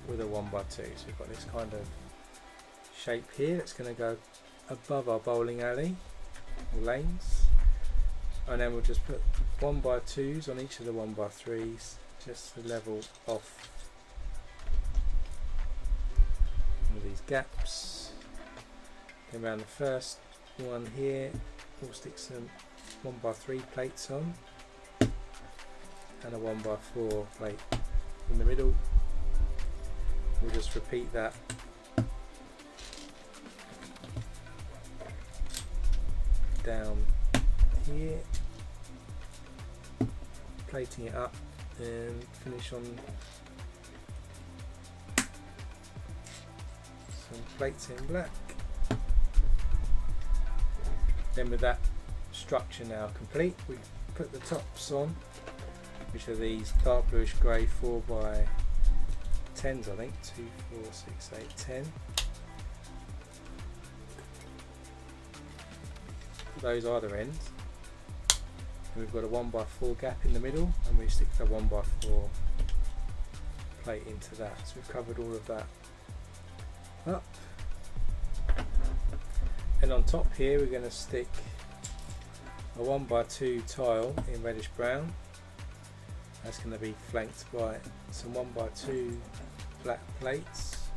with a 1x2. So we've got this kind of shape here that's going to go above our bowling alley or lanes, and then we'll just put 1x2s on each of the 1x3s just to level off all these gaps. Then around the first one here we'll stick some 1x3 plates on and a 1x4 plate in the middle. We'll just repeat that down here, plating it up, and finish on some plates in black. Then with that structure now complete, we put the tops on, which are these dark bluish grey 4x10s, I think, 2, 4, 6, 8, 10. Those are the ends. And we've got a 1x4 gap in the middle, and we stick the 1x4 plate into that. So we've covered all of that up. And on top here we're going to stick a 1x2 tile in reddish brown. That's going to be flanked by some 1x2 black plates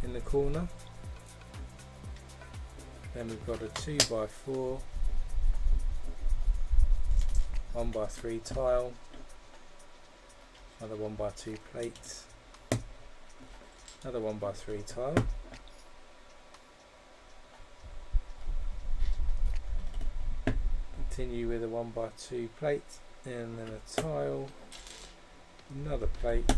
in the corner. Then we've got a 2x4 1x3 tile, another 1x2 plate, another 1x3 tile, continue with a 1x2 plate, and then a tile, another plate,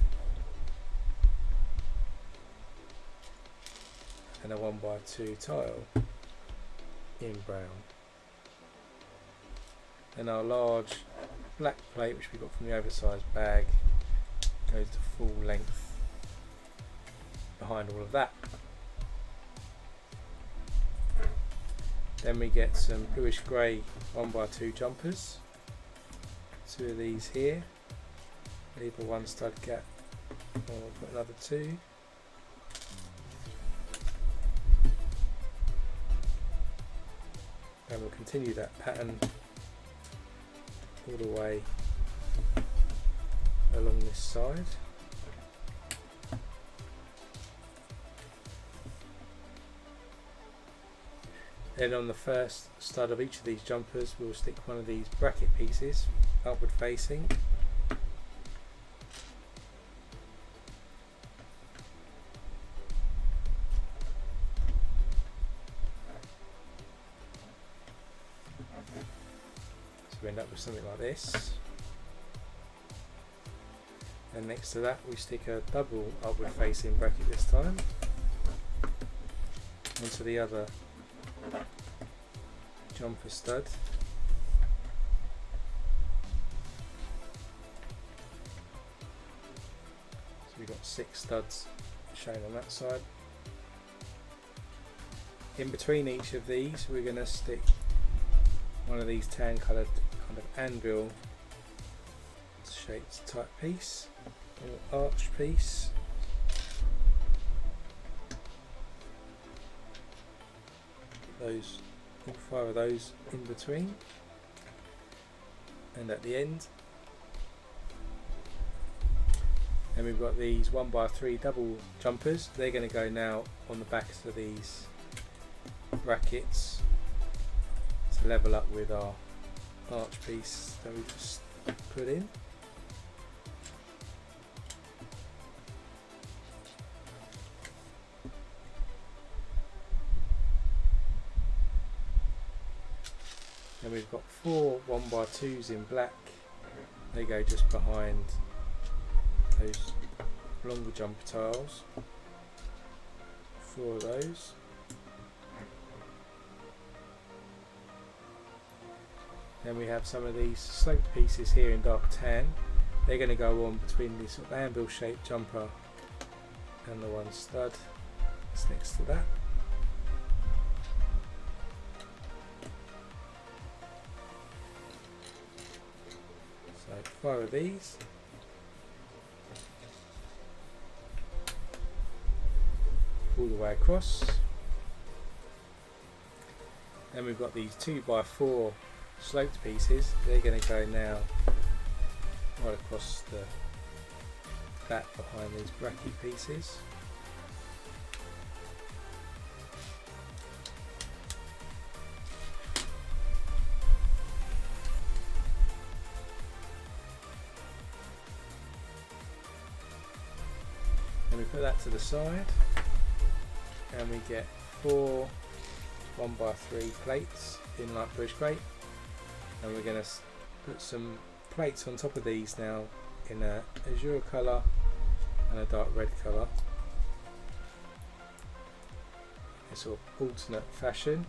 and a 1x2 tile in brown. And our large black plate, which we got from the oversized bag, goes to full length behind all of that. Then we get some bluish grey 1x2 jumpers, 2 of these here, leave a 1 stud gap, and we'll put another 2. And we'll continue that pattern all the way this side. Then on the first stud of each of these jumpers we'll stick one of these bracket pieces upward facing. So we end up with something like this. And next to that we stick a double upward facing bracket this time onto the other jumper stud. So we've got 6 studs shown on that side. In between each of these we're going to stick one of these tan coloured kind of anvil shaped type piece, or arch piece. Those 5 of those in between, and at the end. And we've got these 1x3 double jumpers. They're going to go now on the backs of these brackets to level up with our arch piece that we just put in. And we've got 4 1x2s in black. They go just behind those longer jumper tiles. 4 of those. Then we have some of these sloped pieces here in dark tan. They're going to go on between this sort of anvil shaped jumper and the one stud that's next to that. So 5 of these. All the way across. Then we've got these 2x4 sloped pieces. They're going to go now right across the back behind these bracket pieces. Then we put that to the side, and we get 4 1x3 plates in light bluish grey, and we're going to put some plates on top of these now in a azure colour and a dark red colour, a sort of alternate fashion.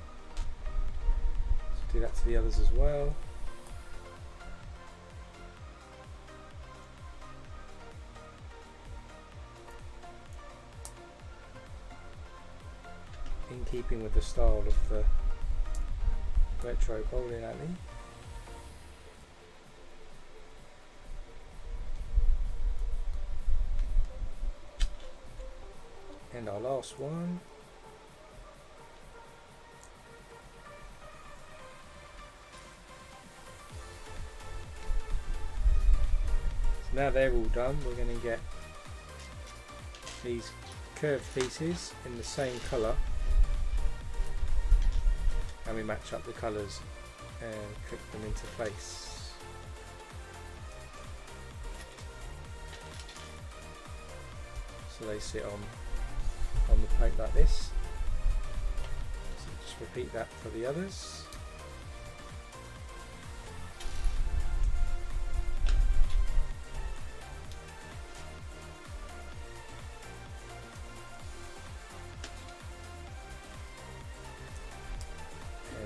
So do that to the others as well. In keeping with the style of the retro bowling alley. And our last one. So now they're all done, we're going to get these curved pieces in the same colour, and we match up the colours and click them into place. So they sit on the plate like this. So just repeat that for the others.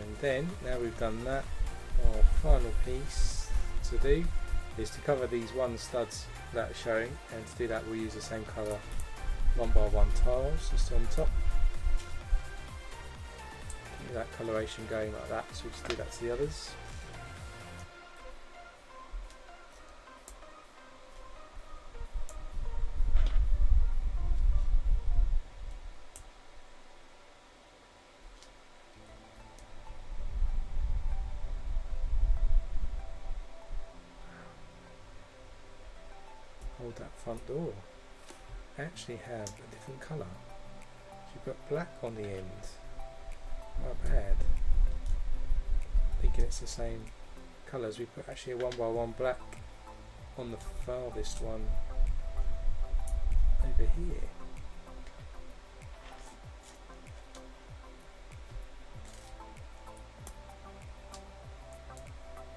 And then, now we've done that, our final piece to do is to cover these 1 studs that are showing, and to do that we'll use the same colour 1x1 tiles just on top. Keep that coloration going like that, so we just do that to the others. hold that front door actually have a different colour. So you've got black on the end. Not bad. Thinking it's the same colours. We put actually a 1x1 black on the farthest one over here.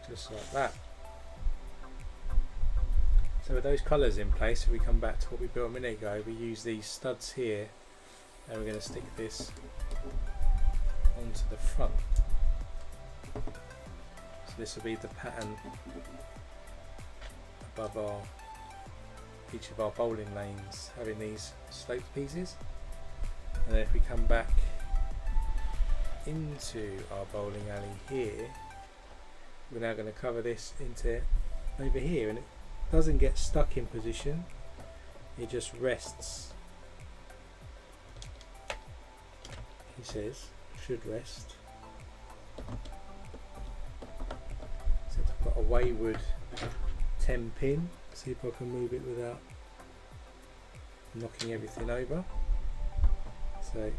Just like that. So with those colours in place, if we come back to what we built a minute ago, we use these studs here and we're going to stick this onto the front. So this will be the pattern above each of our bowling lanes, having these sloped pieces. And then if we come back into our bowling alley here, we're now going to cover this into over here, and it doesn't get stuck in position, it just rests. He says should rest. So I've got a wayward 10 pin, see if I can move it without knocking everything over. So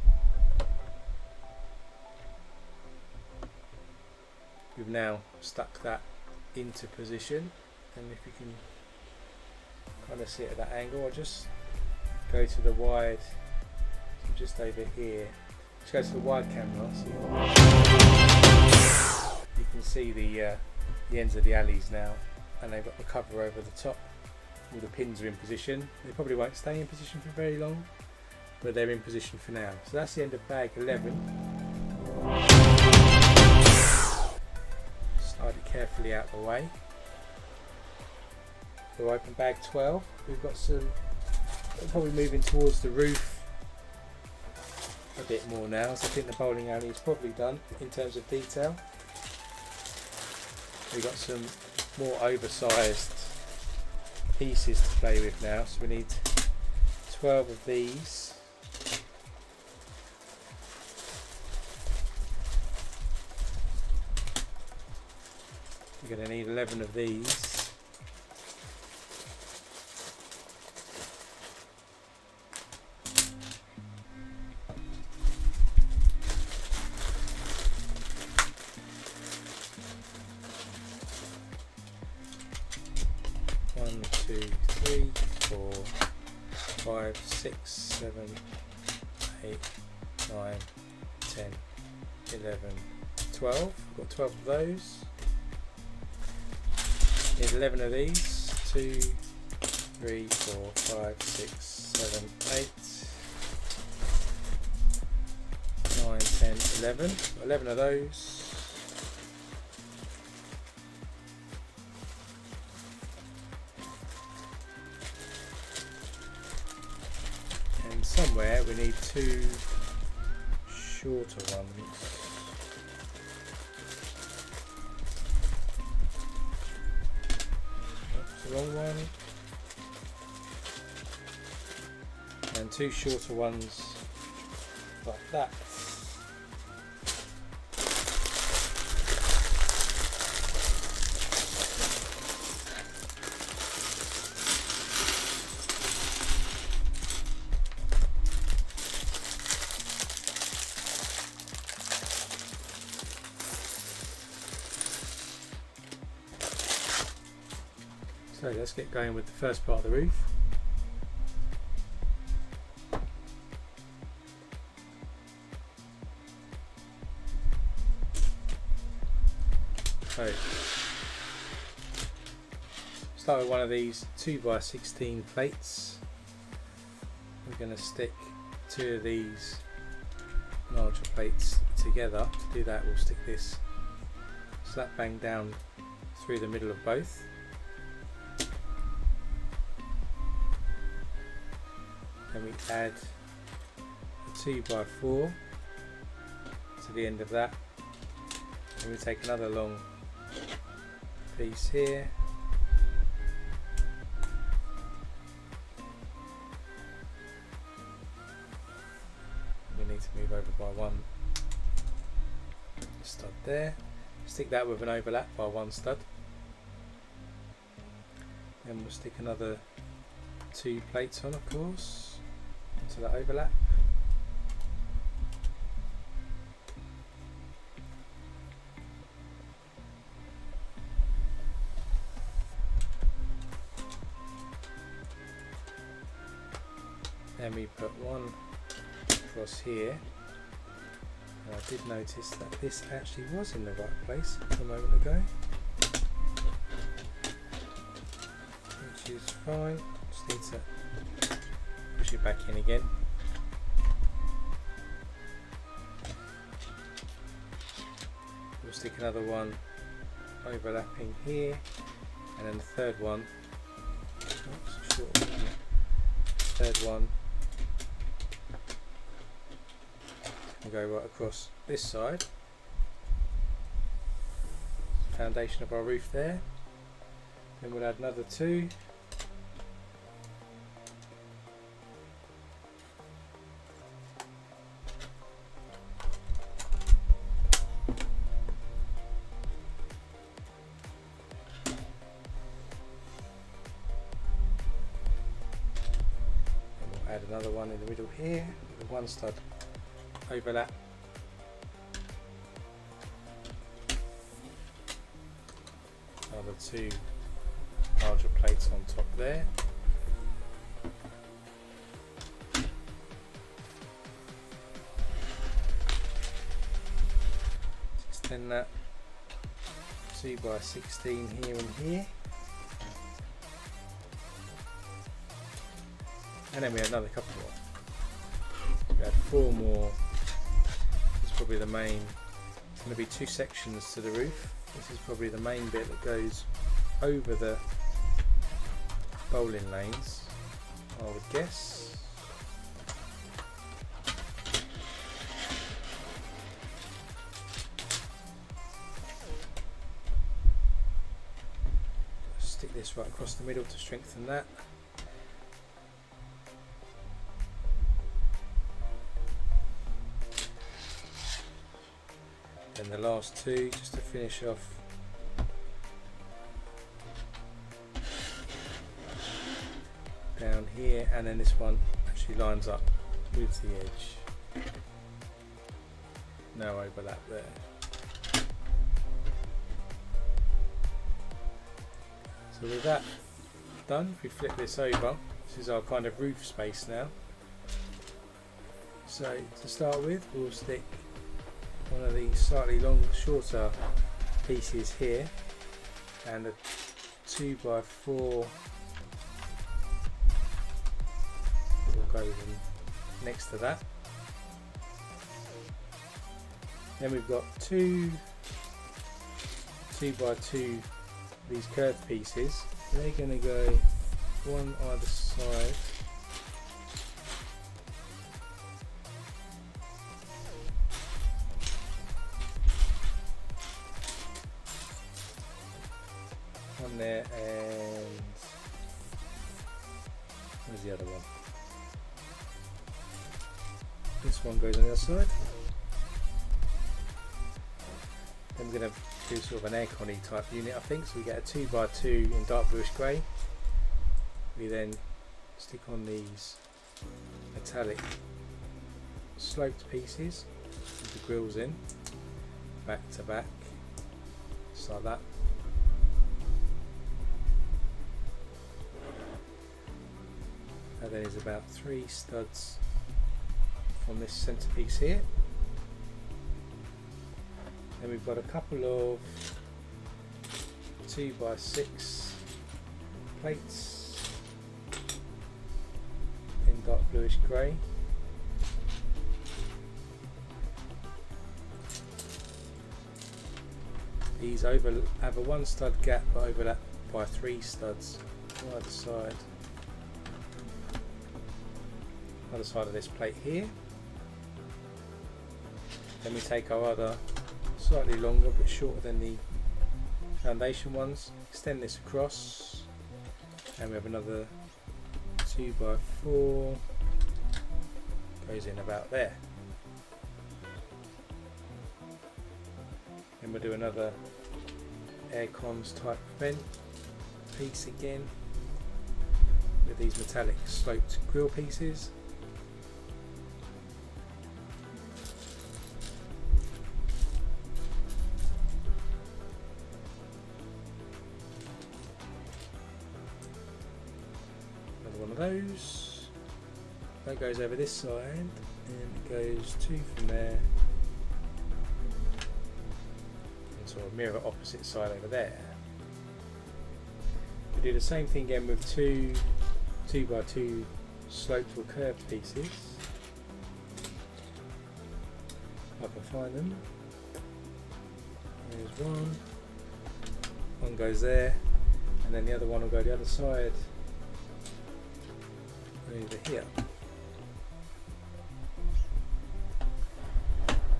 we've now stuck that into position, and if you can kind of see it at that angle, I'll just go to the wide, so just over here, just go to the wide camera so you can see the ends of the alleys now, and they've got the cover over the top. All the pins are in position. They probably won't stay in position for very long, but they're in position for now. So that's the end of bag 11. Slide it carefully out of the way. We'll open bag 12. We've got some, we're probably moving towards the roof a bit more now, so I think the bowling alley is probably done in terms of detail. We've got some more oversized pieces to play with now, so we need 12 of these. We're going to need 11 of these. One, two, three, 4, 5, 6, 7, 8, 9, 10, 11, 12. We've got 12 of those. Need 11 of these. 2, 3, 4, 5, 6, 7, 8, 9, 10, 11. 11 of those. And somewhere we need 2 shorter ones. The wrong one, and 2 shorter ones like that. So let's get going with the first part of the roof. So start with one of these 2x16 plates. We're going to stick 2 of these larger plates together. To do that, we'll stick this slap bang down through the middle of both. Then we add a 2x4 to the end of that. And we take another long piece here. We need to move over by 1 stud there. Stick that with an overlap by 1 stud. Then we'll stick another 2 plates on, of course, to that overlap. Then we put one across here. And I did notice that this actually was in the right place a moment ago, which is fine. Just need to push it back in again. We'll stick another one overlapping here, and then the third one. Oops, short one. Third one. And go right across this side. Foundation of our roof there. Then we'll add another 2. And we'll add another one in the middle here with a 1 stud overlap. Another 2 larger plates on top there. Extend that 2 by 16 here and here. And then we had another couple more. We had 4 more. Probably the main. It's going to be 2 sections to the roof. This is probably the main bit that goes over the bowling lanes, I would guess. Stick this right across the middle to strengthen that. And the last 2 just to finish off. Down here, and then this one actually lines up with the edge. No overlap there. So with that done, if we flip this over, this is our kind of roof space now. So to start with, we'll stick one of these slightly shorter pieces here, and a 2 by 4 will go in next to that. Then we've got 2 by 2 these curved pieces. They're going to go one either side. One there, and where's the other one? This one goes on the other side. Then we're going to do sort of an aircon-y type unit, I think. So we get a 2 by 2 in dark bluish grey. We then stick on these metallic sloped pieces with the grills in, back to back, just like that. And then there's about 3 studs from this centerpiece here. Then we've got a couple of 2 by 6 plates in dark bluish grey. These have a 1 stud gap but overlap by 3 studs on either side. Other side of this plate here. Then we take our other slightly longer but shorter than the foundation ones, extend this across, and we have another 2 by 4 goes in about there. Then we'll do another air cons type vent piece again with these metallic sloped grill pieces. Another one of those. That goes over this side, and it goes 2 from there. And sort of mirror opposite side over there. We do the same thing again with two 2x2 sloped or curved pieces. I can find them. There's one goes there, and then the other one will go the other side over here.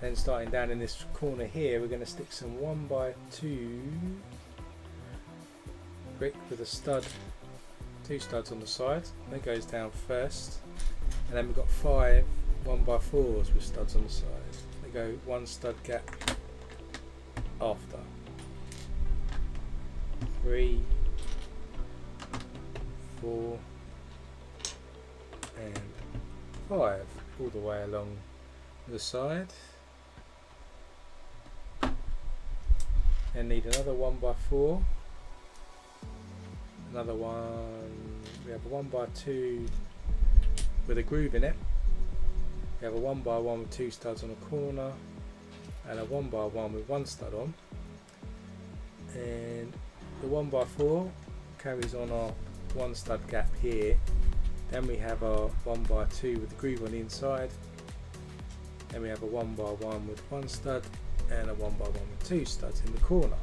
Then starting down in this corner here, we're going to stick some 1x2 brick with a stud, 2 studs on the side. That goes down first, and then we've got 5 1x4s with studs on the side. They go 1 stud gap after. 3, 4, and 5 all the way along the side. Then need another 1x4. Another one, we have a 1x2 with a groove in it. We have a 1x1 with 2 studs on a corner, and a 1x1 with 1 stud on. And the 1x4 carries on our 1 stud gap here. Then we have our 1x2 with the groove on the inside. Then we have a 1x1 with 1 stud, and a 1x1 with 2 studs in the corner.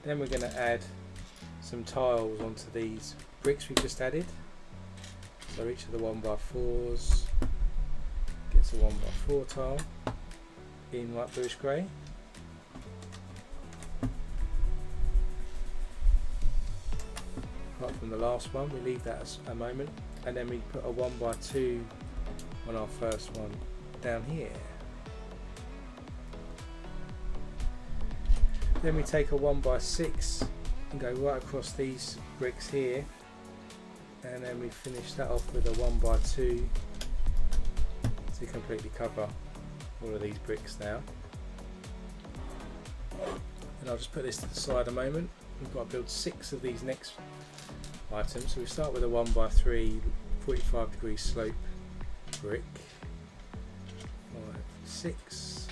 Then we're going to add some tiles onto these bricks we've just added. So each of the 1x4s gets a 1x4 tile in light bluish grey. Apart from the last one, we leave that as a moment, and then we put a 1x2 on our first one down here. Then we take a 1x6 and go right across these bricks here, and then we finish that off with a 1x2 to completely cover all of these bricks now. And I'll just put this to the side a moment. We've got to build 6 of these next items. So we start with a 1x3 45-degree slope brick, 5, 6,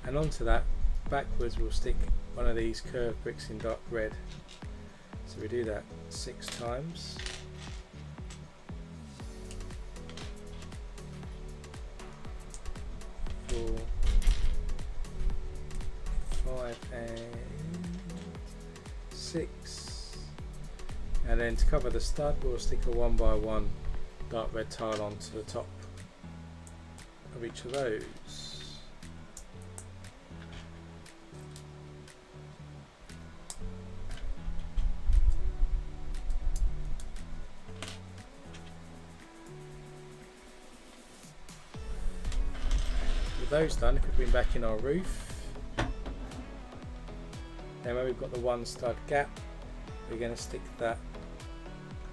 and onto that backwards we'll stick one of these curved bricks in dark red. So we do that 6 times. Four, 5 and 6, and then to cover the stud we'll stick a 1x1 dark red tile onto the top of each of those. With those done, if we bring back in our roof, then where we've got the 1 stud gap, we're going to stick that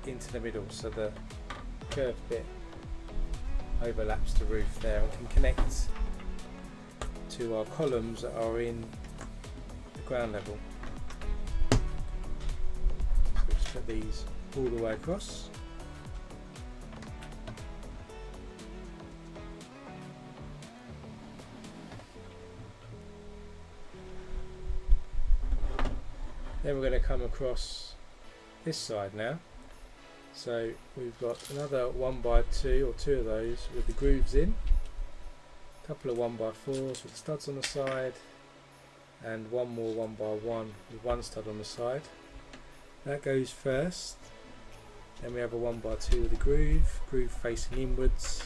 into the middle so the curved bit overlaps the roof there and can connect to our columns that are in the ground level. So we just put these all the way across. Then we're going to come across this side now. So we've got another 1x2 or 2 of those with the grooves in, a couple of 1x4s with studs on the side, and one more 1x1 with 1 stud on the side. That goes first. Then we have a 1x2 with a groove facing inwards,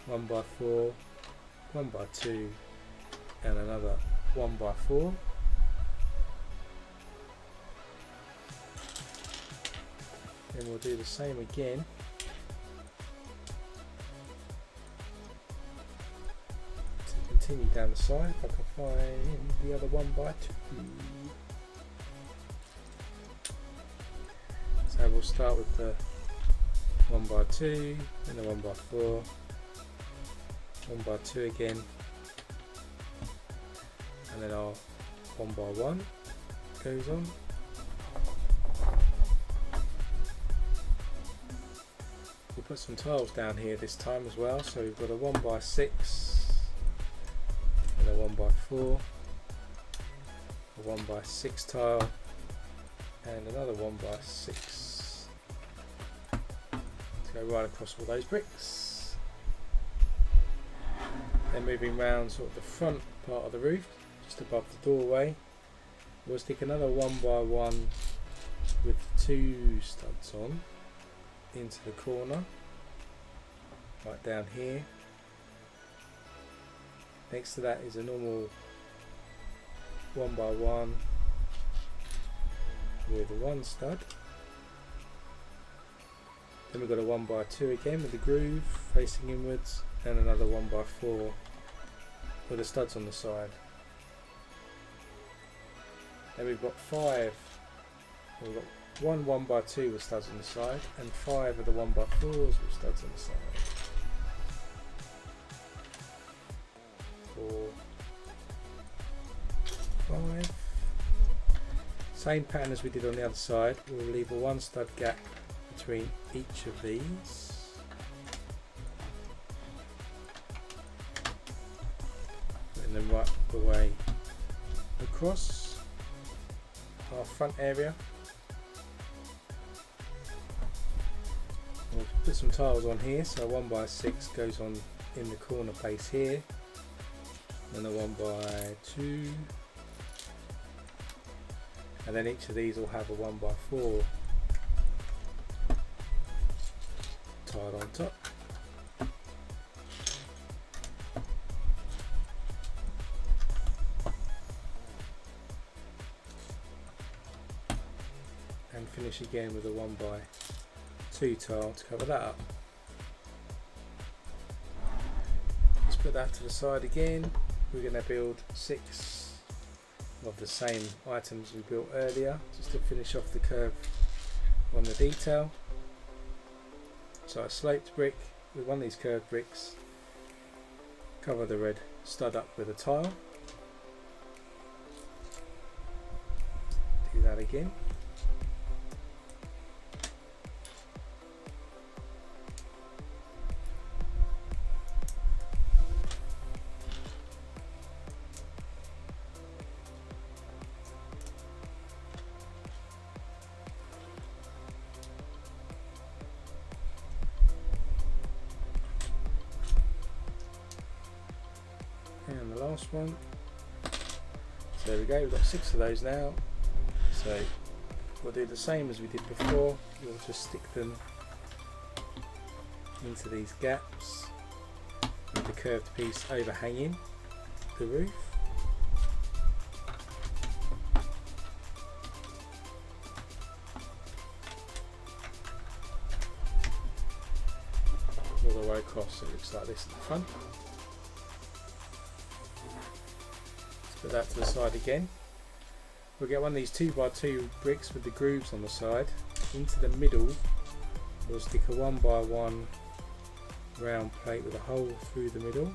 1x4, 1x2, and another 1x4. Then we'll do the same again. To continue down the side, if I can find the other 1x2. start with the 1x2, then the 1x4, 1x2 again, and then our 1x1 goes on. We'll put some tiles down here this time as well, so we've got a 1x6 and a 1x4, a 1x6 tile and another 1x6 to go right across all those bricks. Then moving round sort of the front part of the roof, just above the doorway, we'll stick another 1x1 with 2 studs on into the corner, right down here. Next to that is a normal 1x1 with a 1 stud. Then we've got a 1x2 again with the groove facing inwards, and another 1x4 with the studs on the side. Then we've got 5. We've got 1 1x2 with studs on the side, and 5 of the 1x4s with studs on the side. 4, 5. Same pattern as we did on the other side. We'll leave a 1 stud gap between each of these. Putting them right the way across our front area. We'll put some tiles on here, so 1x6 goes on in the corner place here, and a 1x2, and then each of these will have a 1x4 tile on top. And finish again with a 1x2 tile to cover that up. Let's put that to the side again. We're going to build 6 of the same items we built earlier, just to finish off the curve on the detail. So a sloped brick with one of these curved bricks, cover the red stud up with a tile. Do that again. And the last one. So there we go, we've got 6 of those now. So we'll do the same as we did before. We'll just stick them into these gaps with the curved piece overhanging the roof. All the way across, so it looks like this at the front. Put that to the side again. We'll get one of these 2x2 bricks with the grooves on the side. Into the middle we'll stick a 1x1 round plate with a hole through the middle,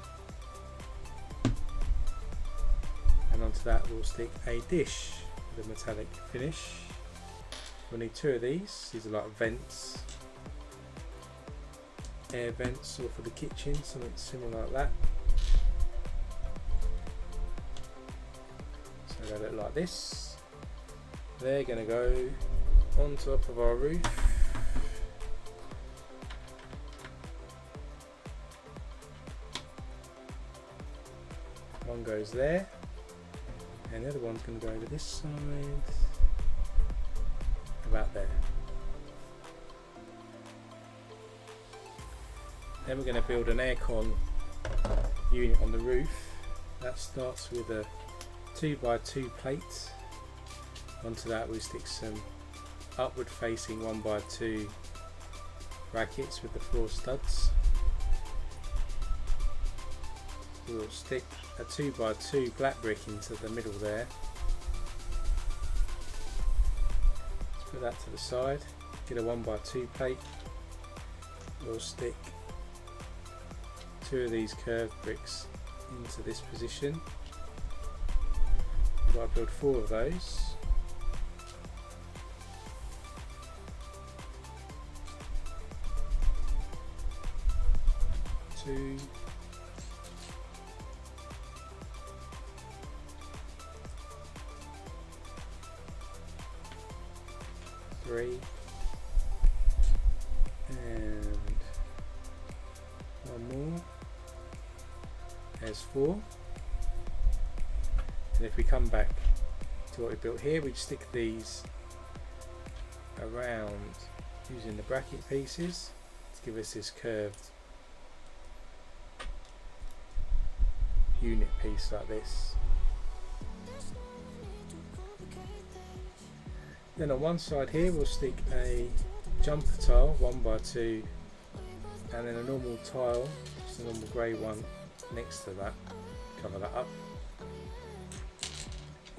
and onto that we'll stick a dish with a metallic finish. We'll need 2 of these. These are like vents, air vents, or for the kitchen, something similar like that. So they look like this. They're going to go on top of our roof. One goes there, and the other one's going to go over this side, about there. Then we're going to build an aircon unit on the roof. That starts with a 2x2 plate. Onto that we stick some upward facing 1x2 brackets with the 4 studs. We'll stick a 2x2 black brick into the middle there. Let's put that to the side. get a 1x2 plate. We'll stick 2 of these curved bricks into this position. I'll build 4 of those. 2, 3, and 1 more. There's 4. And if we come back to what we built here, we stick these around using the bracket pieces to give us this curved unit piece like this. Then on one side here we'll stick a jumper tile 1x2 and then a normal tile, just a normal grey one next to that, cover that up.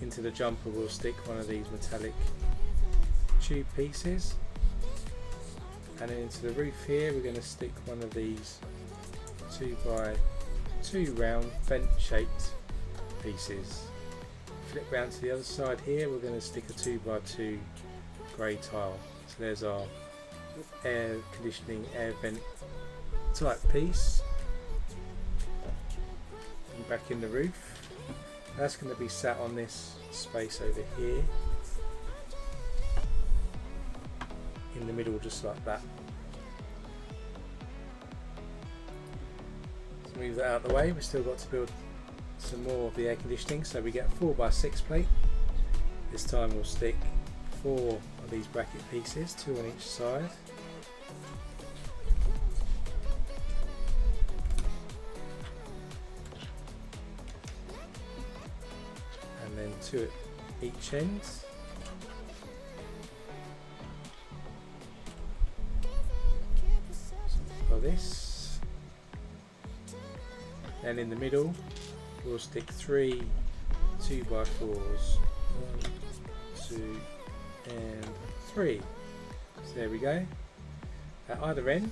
Into the jumper we'll stick one of these metallic tube pieces, and then into the roof here we're going to stick one of these 2x2 round vent shaped pieces. Flip round to the other side here, we're going to stick a 2x2 grey tile. So there's our air conditioning air vent type piece. And back in the roof, that's going to be sat on this space over here in the middle, just like that. So move that out of the way. We've still got to build some more of the air conditioning, so we get a 4x6 plate. This time we'll stick 4 of these bracket pieces, 2 on each side. And then 2 at each end. So for this, and in the middle we'll stick 3 2x4s, 1, 2 and 3. So there we go. At either end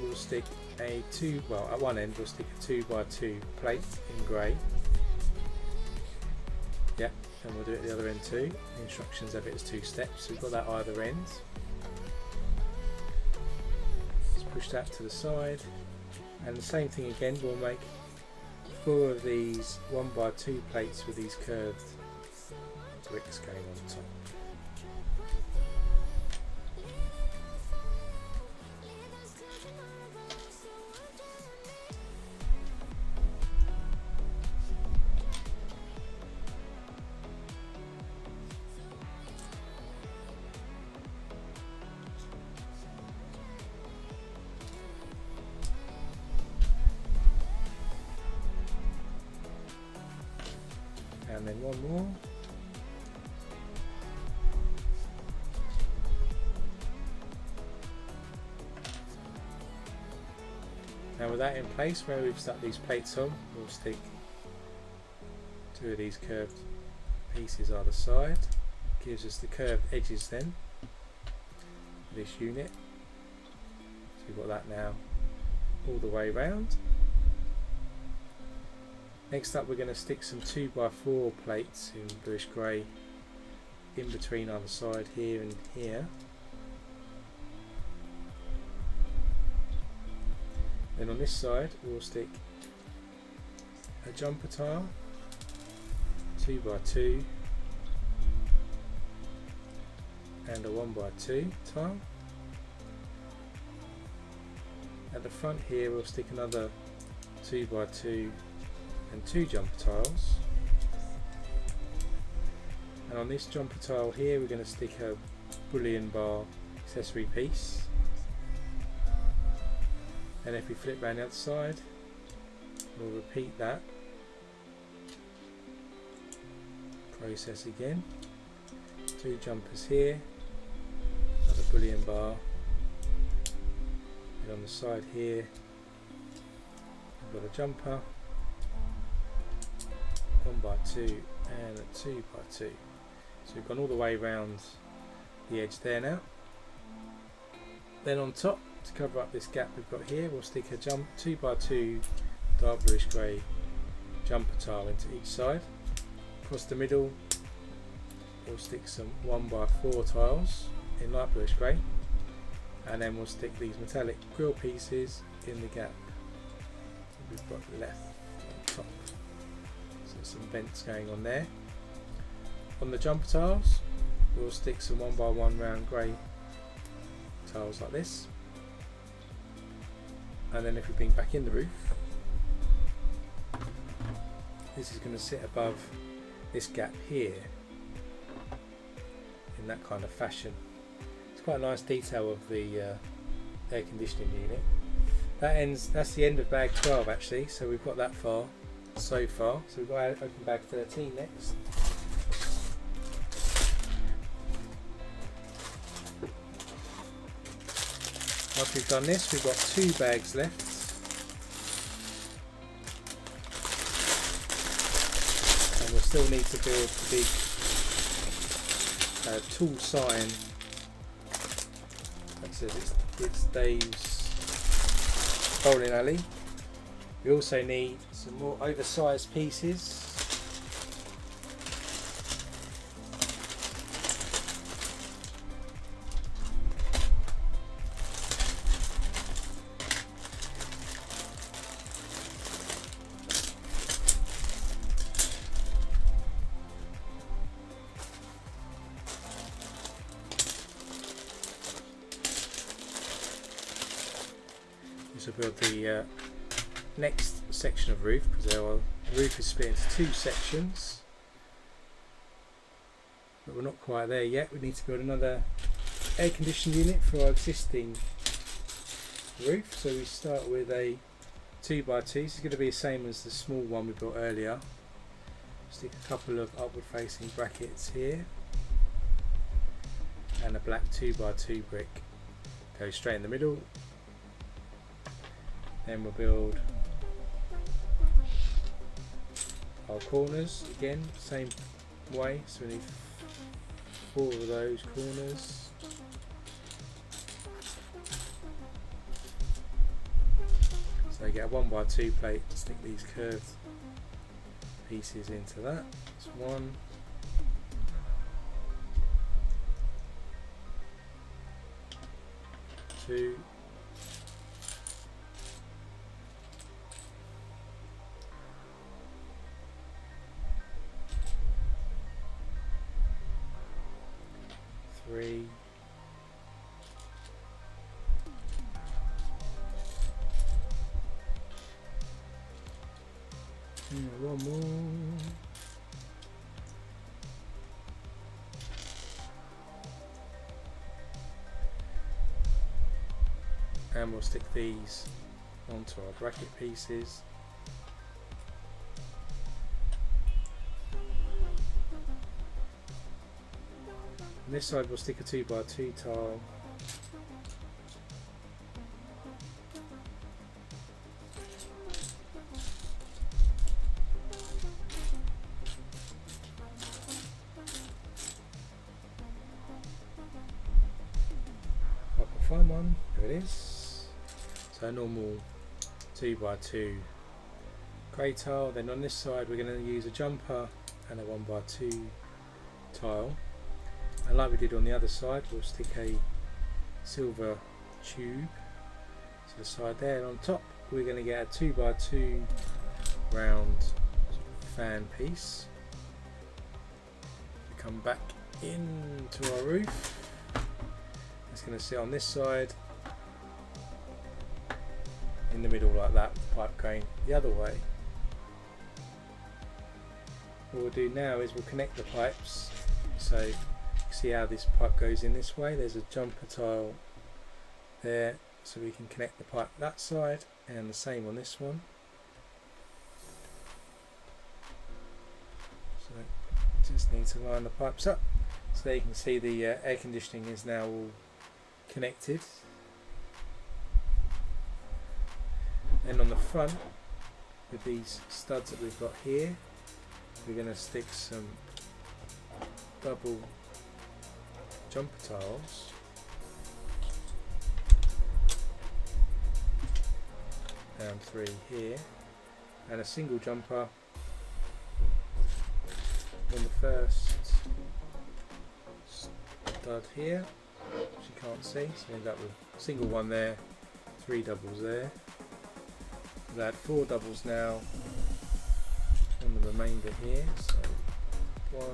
we'll stick a at one end we'll stick a 2x2 plate in grey. Yep, and we'll do it at the other end too. The instructions have it as 2 steps, so we've got that either end. Just push that to the side, and the same thing again, we'll make 4 of these 1x2 plates with these curved bricks going on top. And then 1 more. Now with that in place, where we've stuck these plates on, we'll stick 2 of these curved pieces either side. Gives us the curved edges then for this unit. So we've got that now all the way round. Next up we're going to stick some 2x4 plates in bluish grey in between either side here and here. Then on this side we'll stick a jumper tile, 2x2 and a 1x2 tile. At the front here we'll stick another 2x2 and 2 jumper tiles, and on this jumper tile here we're going to stick a bullion bar accessory piece, and if we flip around the other side we'll repeat that process again. 2 jumpers here, another bullion bar, and on the side here we've got a jumper, 1x2 and a 2x2. So we've gone all the way around the edge there now. Then on top, to cover up this gap we've got here, we'll stick a 2x2 dark bluish grey jumper tile into each side. Across the middle we'll stick some 1x4 tiles in light bluish grey, and then we'll stick these metallic grill pieces in the gap we've got left on top. So some vents going on there. On the jumper tiles we'll stick some 1x1 round grey tiles like this, and then if we bring back in the roof, this is going to sit above this gap here in that kind of fashion. It's quite a nice detail of the air conditioning unit. That's the end of bag 12 actually, so we've got that far so far. So we've got to open bag 13 next. Once we've done this, we've got 2 bags left. And we'll still need to build the big tool sign that says it's Dave's bowling alley. We also need some more oversized pieces. To build the next section of roof, because the roof is split into 2 sections, but we're not quite there yet. We need to build another air conditioning unit for our existing roof, so we start with a 2x2. This is going to be the same as the small one we built earlier. Stick a couple of upward facing brackets here and a black 2x2 brick go straight in the middle. Then we'll build our corners again, same way, so we need 4 of those corners. So you get a 1x2 plate, stick these curved pieces into that. That's 1. 2. Three. And 1 more. And we'll stick these onto our bracket pieces. On this side we'll stick a 2x2 tile. If I can find one, there it is. So a normal 2x2 grey tile. Then on this side we're going to use a jumper and a 1x2 tile. And like we did on the other side, we'll stick a silver tube to the side there, and on top we're going to get a 2x2 round fan piece. We come back into our roof. It's going to sit on this side in the middle like that, with the pipe going the other way. What we'll do now is we'll connect the pipes. So see how this pipe goes in this way. There's a jumper tile there, so we can connect the pipe that side, and the same on this one. So just need to line the pipes up. So there you can see the air conditioning is now all connected. And on the front, with these studs that we've got here, we're going to stick some double jumper tiles down 3 here, and a single jumper on the first stud here, which you can't see, so you end up with a single one there, 3 doubles there. We'll add 4 doubles now on the remainder here, so 1,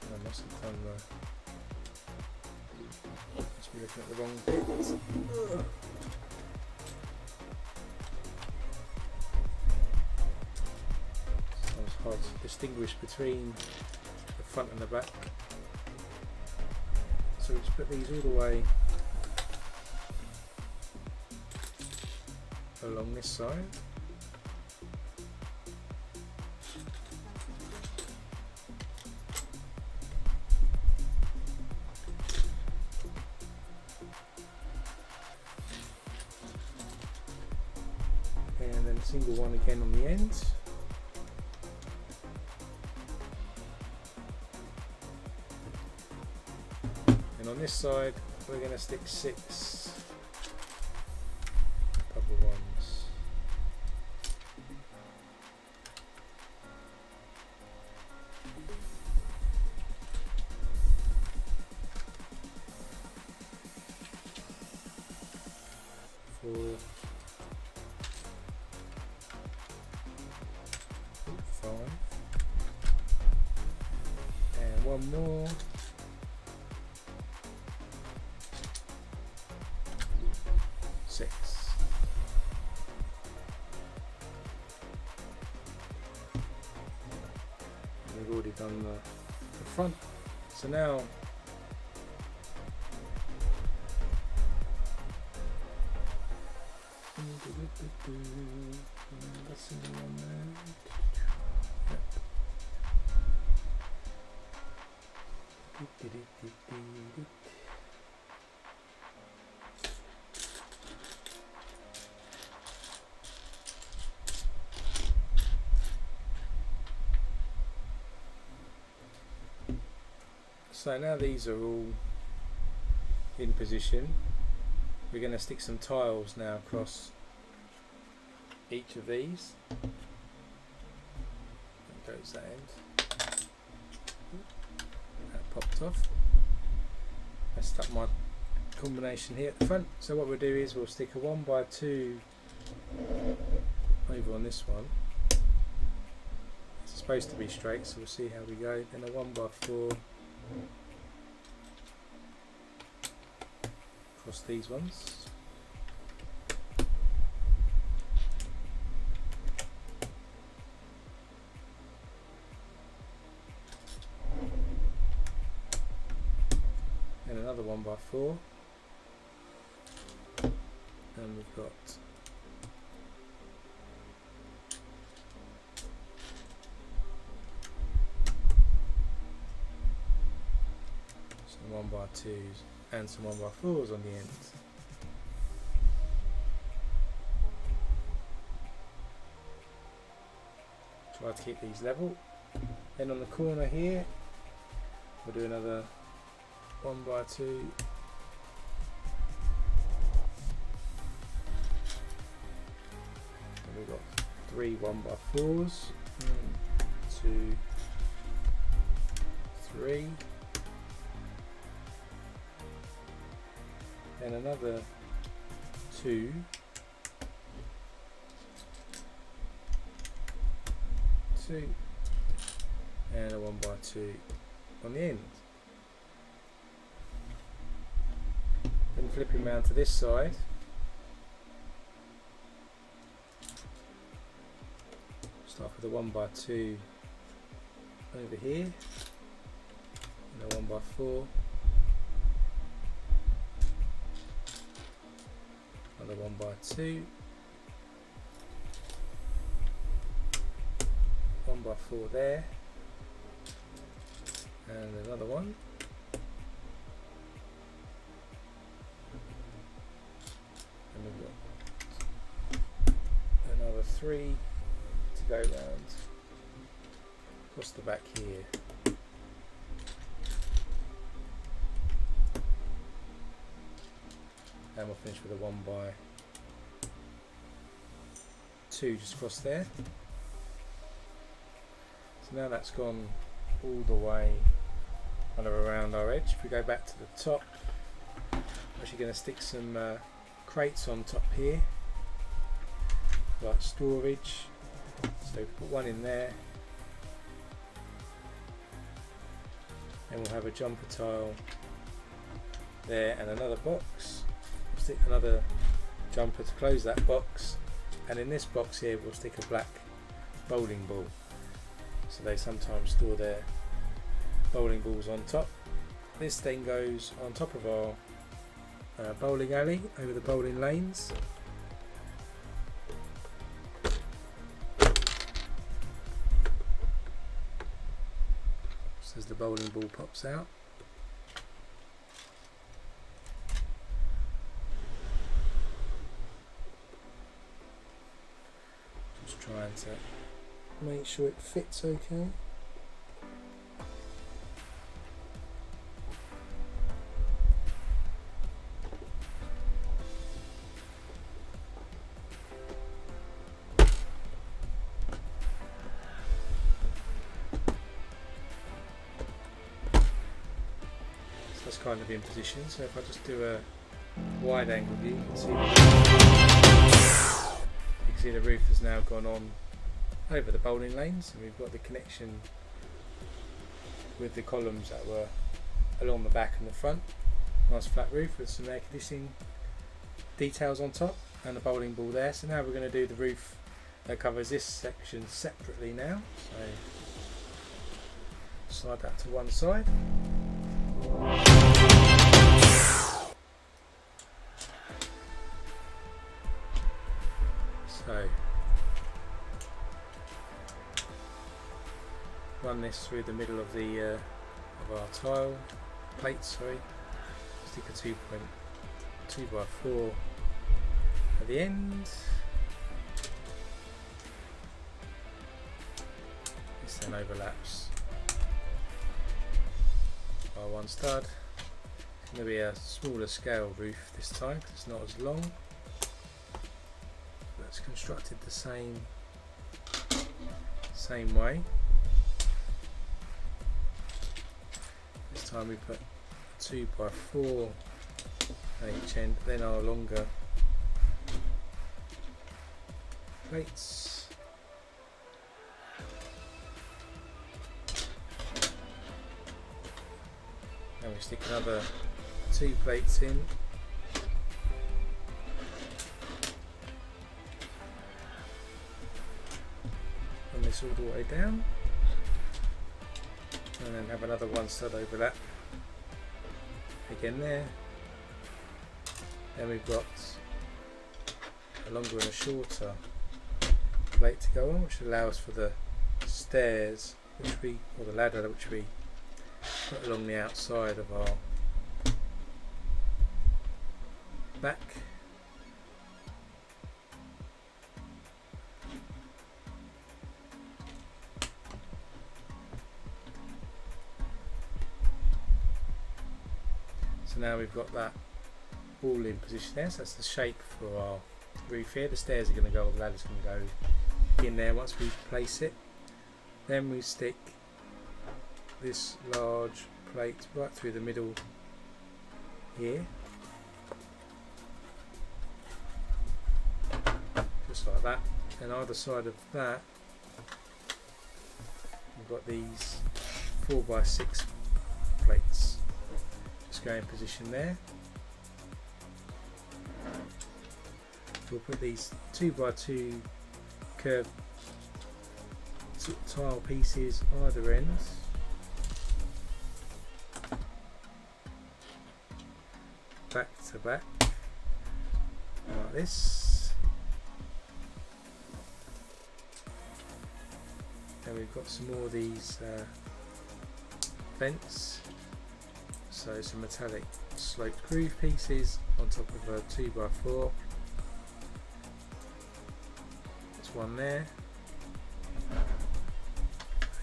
I must have done must be looking at the wrong bit. It's hard to distinguish between the front and the back. So we just put these all the way along this side. And then a single one again on the end. And on this side we're going to stick 6 double ones. Four, 5, and one more. 6. We've already done the front, so now that's the one there. So now these are all in position. We're going to stick some tiles now across each of these. There goes that end. That popped off. I stuck my combination here at the front. So what we'll do is we'll stick a 1x2 over on this one. It's supposed to be straight, so we'll see how we go. Then a 1x4 across these ones. And another 1x4. And we've got some 1x2s and some 1x4s on the ends. Try to keep these level. Then on the corner here, we'll do another 1x2. And we've got 3 1x4s. 1, 2, 3. And another 2, 2, and a 1x2 on the end. Then flipping round to this side, start with a 1x2 over here, and a 1x4. Another 1x2, 1x4 there, and another one, and we've got another 3 to go round across the back here. and we'll finish with a 1x2 just across there. So now that's gone all the way kind of around our edge. If we go back to the top, I'm actually going to stick some crates on top here, like storage. So put one in there, and we'll have a jumper tile there and another box. We'll stick another jumper to close that box, and in this box here we'll stick a black bowling ball. So they sometimes store their bowling balls on top. This then goes on top of our bowling alley over the bowling lanes. Just as the bowling ball pops out. Just trying to make sure it fits okay. So that's kind of in position. So if I just do a wide angle view, you can see the roof has now gone on over the bowling lanes, and we've got the connection with the columns that were along the back and the front. Nice flat roof with some air conditioning details on top and the bowling ball there. So now we're going to do the roof that covers this section separately now. So slide that to one side. So run this through the middle of the of our tile plate. Sorry, stick a 2x4 at the end. This then overlaps by one stud. It's going to be a smaller scale roof this time because it's not as long. But it's constructed the same way. This time we put 2x4 at each end, then our longer plates. And we stick another 2 plates in. And this all the way down. And then have another one stud overlap again there. Then we've got a longer and a shorter plate to go on, which allows for the stairs, or the ladder which we put along the outside of our back. So now we've got that all in position there, so that's the shape for our roof here. The stairs are going to go, the ladder's going to go in there once we place it. Then we stick this large plate right through the middle here, just like that. And either side of that we've got these 4x6 plates. Just go in position there. We'll put these 2x2 curved tile pieces either end. Back to back, like this. Then we've got some more of these vents. So some metallic sloped groove pieces on top of a 2x4. There's one there.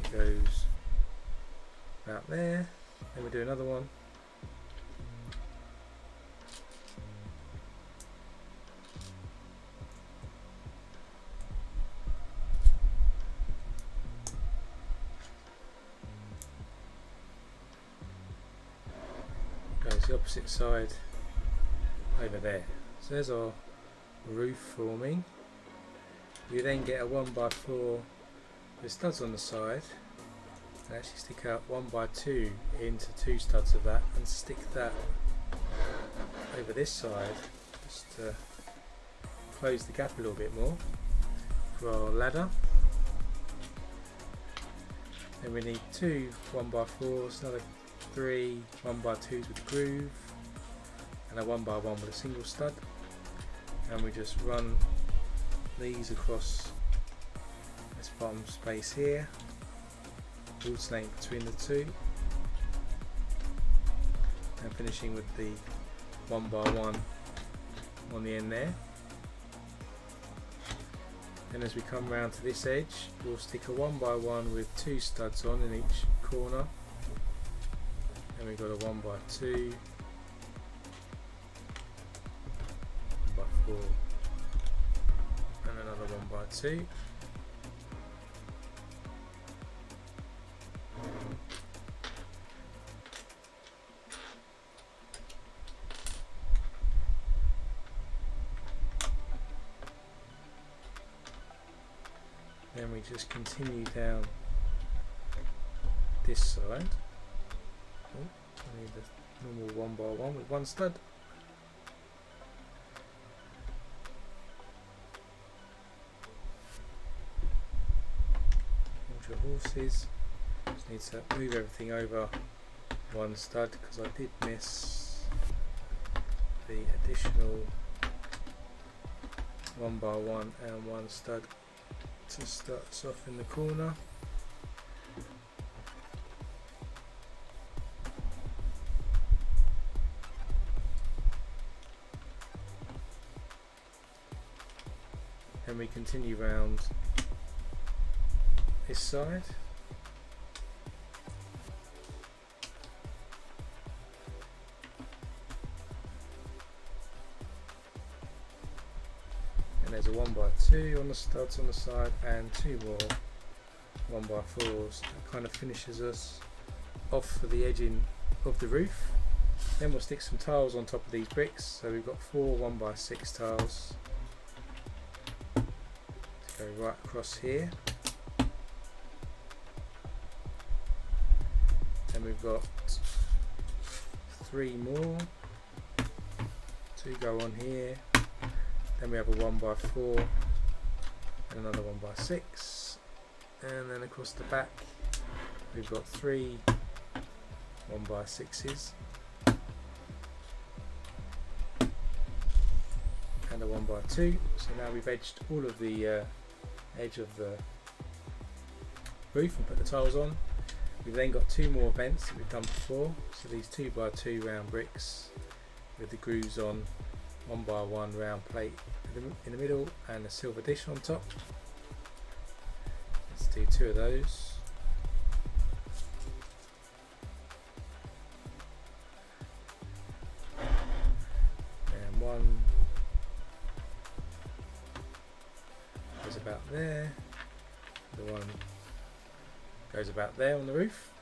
It goes about there. Then we do another one. opposite side over there. So there's our roof forming. We then get a 1x4 with studs on the side and actually stick out 1x2 into 2 studs of that and stick that over this side just to close the gap a little bit more for our ladder. Then we need 2 1x4s, another 3 1x2s with a groove, and a 1x1 with a single stud, and we just run these across this bottom space here, alternating between the two, and finishing with the 1x1 on the end there. Then as we come round to this edge, we'll stick a 1x1 with 2 studs on in each corner. Then we've got a 1x2, 1x4, and another 1x2. Then we just continue down this side. Oh, I need a normal 1x1 with 1 stud. Hold your horses. Just need to move everything over 1 stud because I did miss the additional 1x1 and 1 stud to start us off in the corner. And we continue round this side. And there's a 1x2 on the studs on the side and 2 more 1x4s. That kind of finishes us off for the edging of the roof. Then we'll stick some tiles on top of these bricks. So we've got 4 1x6 tiles to go right across here. Then we've got 3 more. 2 go on here. Then we have a 1x4 and another 1x6, and then across the back we've got 3 1x6s and a 1x2. So now we've edged all of the edge of the roof and put the tiles on. We've then got 2 more vents that we've done before, so these 2x2 round bricks with the grooves on, 1x1 round plate in the middle and a silver dish on top. Let's do 2 of those. And 1 goes about there, the 1 goes about there on the roof.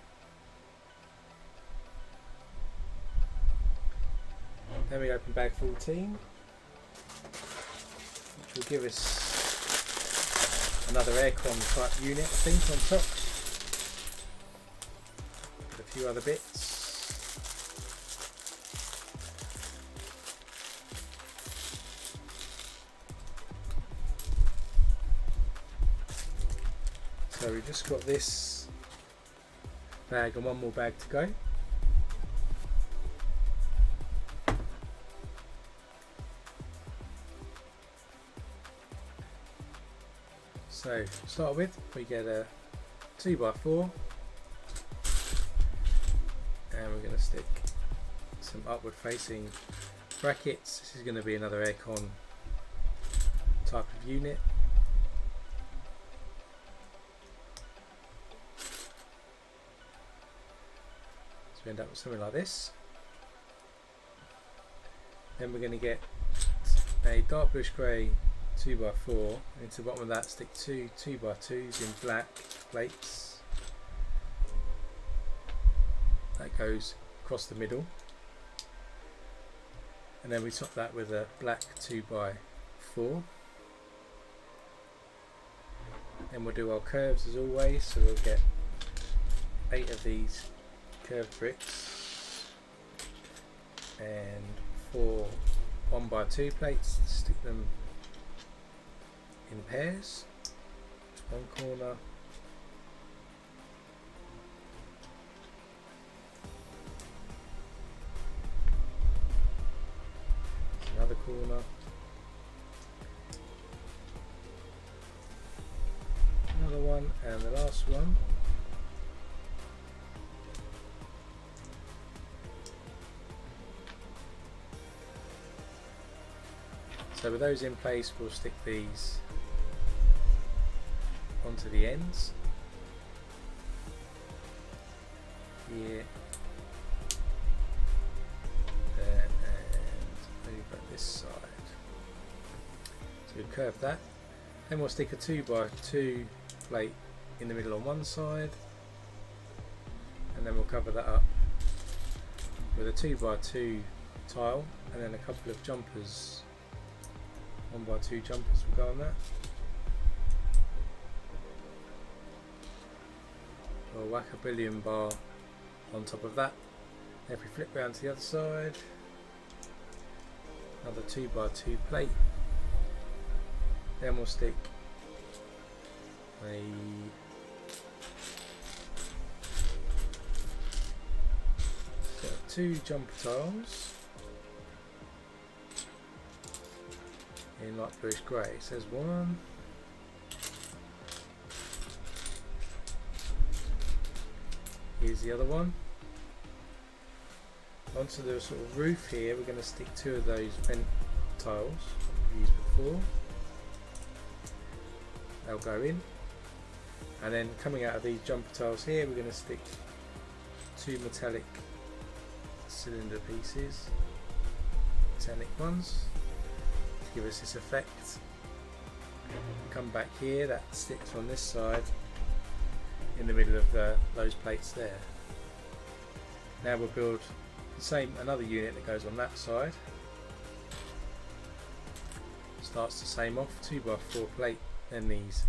Then we open bag 14, which will give us another aircon type unit, I think, on top, with a few other bits. So we've just got this bag and 1 more bag to go. So to start with, we get a 2x4 and we're going to stick some upward facing brackets. This is going to be another aircon type of unit. So we end up with something like this. Then we're going to get a dark bluish grey 2x4, and into the bottom of that stick 2 2x2s in black plates. That goes across the middle. and then we top that with a black 2x4. Then we'll do our curves as always, so we'll get 8 of these curved bricks and 4 1x2 plates, stick them in pairs, one corner, another corner, another one, and the last one. So with those in place, we'll stick these onto the ends here, there, and over this side. So we'll curve that. Then we'll stick a 2x2 plate in the middle on one side, and then we'll cover that up with a 2x2 tile, and then a couple of jumpers. 1x2 jumpers will go on that. We'll whack a billion bar on top of that. If we flip round to the other side, another 2x2 plate. Then we'll stick a two jumper tiles in light bluish grey. So there's one, here's the other one. Onto the sort of roof here, we're going to stick 2 of those vent tiles we used before. They'll go in, and then coming out of these jumper tiles here, we're going to stick 2 metallic cylinder pieces, metallic ones, to give us this effect. Come back here, that sticks on this side in the middle of those plates there. Now we'll build the same, another unit that goes on that side. Starts the same off, 2x4 plate, then these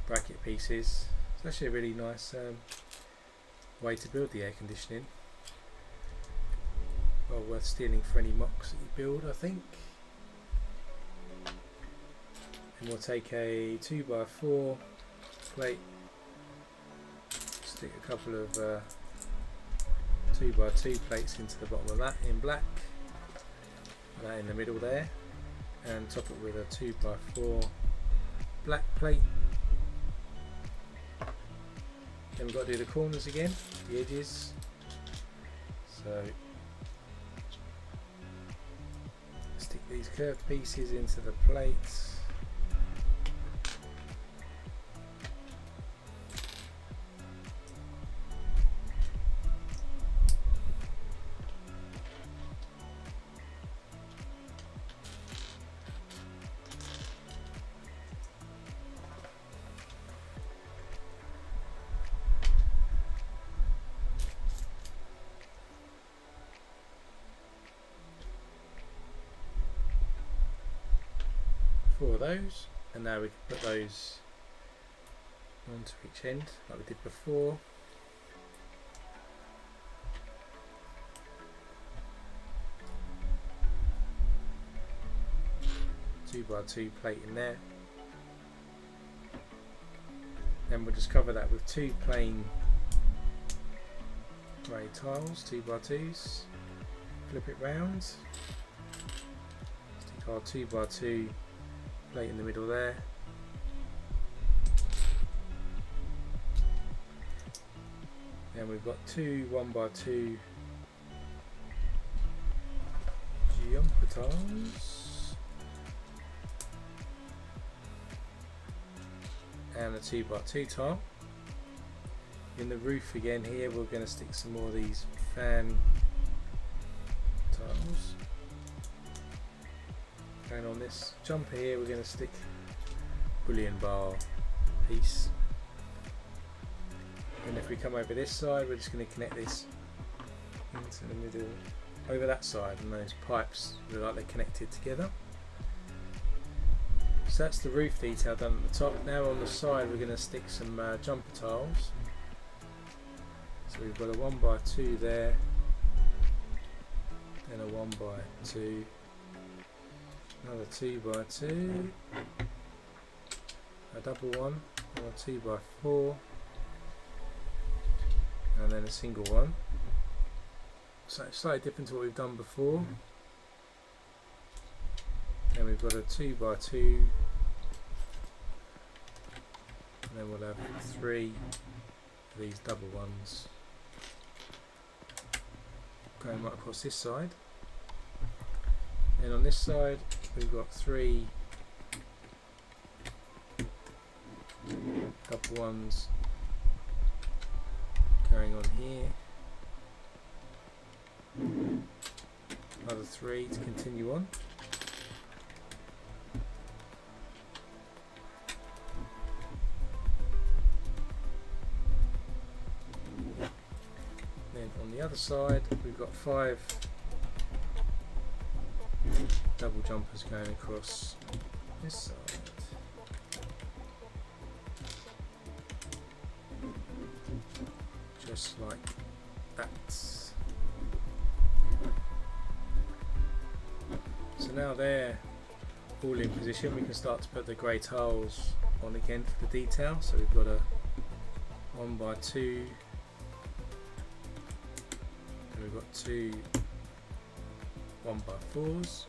bracket pieces. It's actually a really nice way to build the air conditioning. Well worth stealing for any mocks that you build, I think. And we'll take a 2x4 plate, stick a couple of 2x2 plates into the bottom of that in black, and that in the middle there, and top it with a 2x4 black plate. Then we've got to do the corners again, the edges. So stick these curved pieces into the plates. Four of those, and now we can put those onto each end like we did before. Two by two plate in there. Then we'll just cover that with 2 plain grey tiles, 2x2s. Flip it round. Stick our 2x2 plate in the middle there. Then we've got 2 1x2 jumper tiles and a 2x2 tile. In the roof again here, we're going to stick some more of these fan tiles. And on this jumper here, we're going to stick a bullion bar piece. And if we come over this side, we're just going to connect this into the middle over that side, and those pipes look like they're connected together. So that's the roof detail done at the top. Now on the side we're going to stick some jumper tiles. So we've got a 1x2 there, then a 1x2, another 2x2, a double one, and a 2x4, and then a single one. So it's slightly different to what we've done before. Then we've got a 2x2, and then we'll have 3 of these double ones going right across this side. And on this side we've got 3 double ones going on here, another 3 to continue on. Then on the other side we've got 5 double jumpers going across this side. Just like that. So now they're all in position, we can start to put the grey tiles on again for the detail. So we've got a 1x2, and we've got 2 1x4s,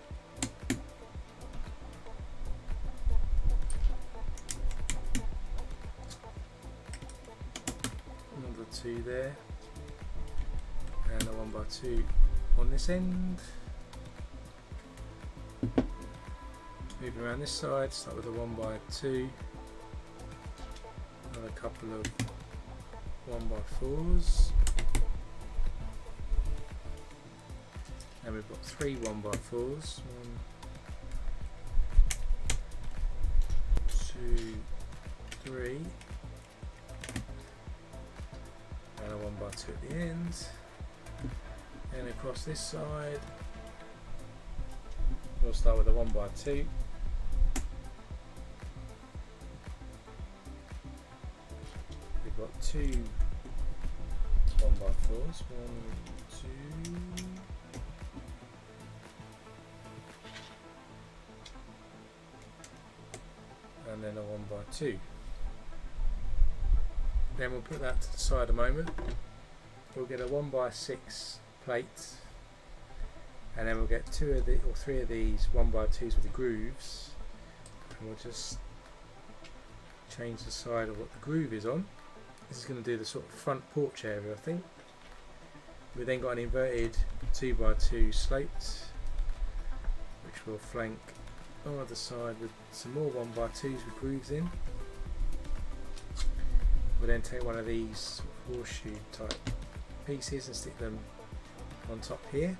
another 2 there, and a 1x2 on this end. Moving around this side, start with a 1x2, another couple of 1x4s, and we've got 3 1x4s, 1, 2, 3, and a 1x2 at the end. And across this side we'll start with a 1x2, we've got 2 1x4s, 1, 2, and then a 1x2. Then we'll put that to the side a moment. We'll get a 1x6 plate, and then we'll get 2 of the or 3 of these 1x2s with the grooves, and we'll just change the side of what the groove is on. This is going to do the sort of front porch area, I think. We've then got an inverted 2x2 slate, which will flank on the other side with some more 1x2s with grooves in. We'll then take one of these horseshoe type pieces and stick them on top here.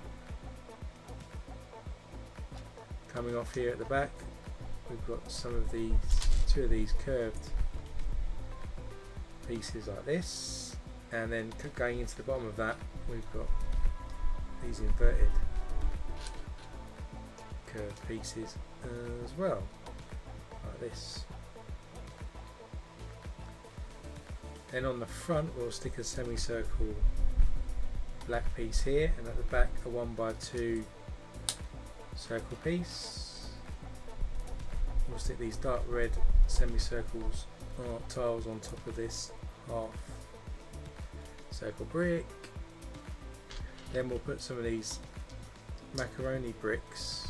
Coming off here at the back, we've got some of these, 2 of these curved pieces like this, and then going into the bottom of that we've got these inverted curved pieces as well, like this. Then on the front we'll stick a semicircle black piece here, and at the back a 1x2 circle piece. We'll stick these dark red semicircles tiles on top of this half circle brick. Then we'll put some of these macaroni bricks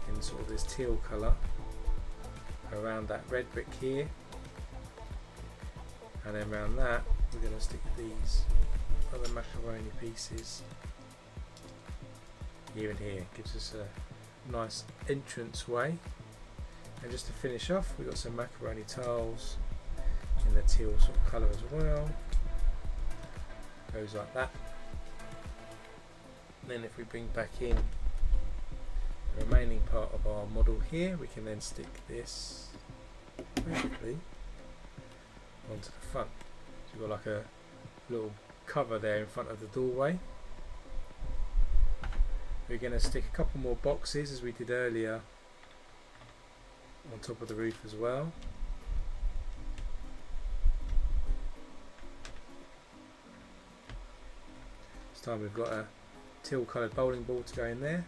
in sort of this teal colour around that red brick here, and then around that we're going to stick these other macaroni pieces here and here. Gives us a nice entrance way. And just to finish off, we've got some macaroni tiles in the teal sort of colour as well. Goes like that. And then if we bring back in the remaining part of our model here, we can then stick this quickly onto the front. So we've got like a little cover there in front of the doorway. We're going to stick a couple more boxes as we did earlier on top of the roof as well. This time we've got a teal coloured bowling ball to go in there,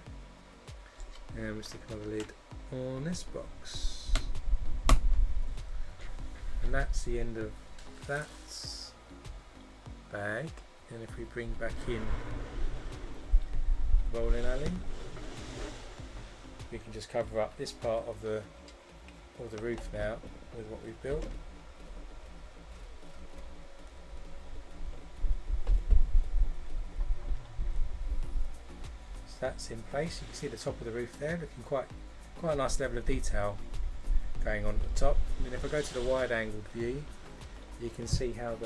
and we'll stick another lid on this box, and that's the end of that bag. And if we bring back in the bowling alley, we can just cover up this part of the roof now with what we've built. So that's in place. You can see the top of the roof there, looking quite a nice level of detail going on at the top. And then if I go to the wide angled view, you can see how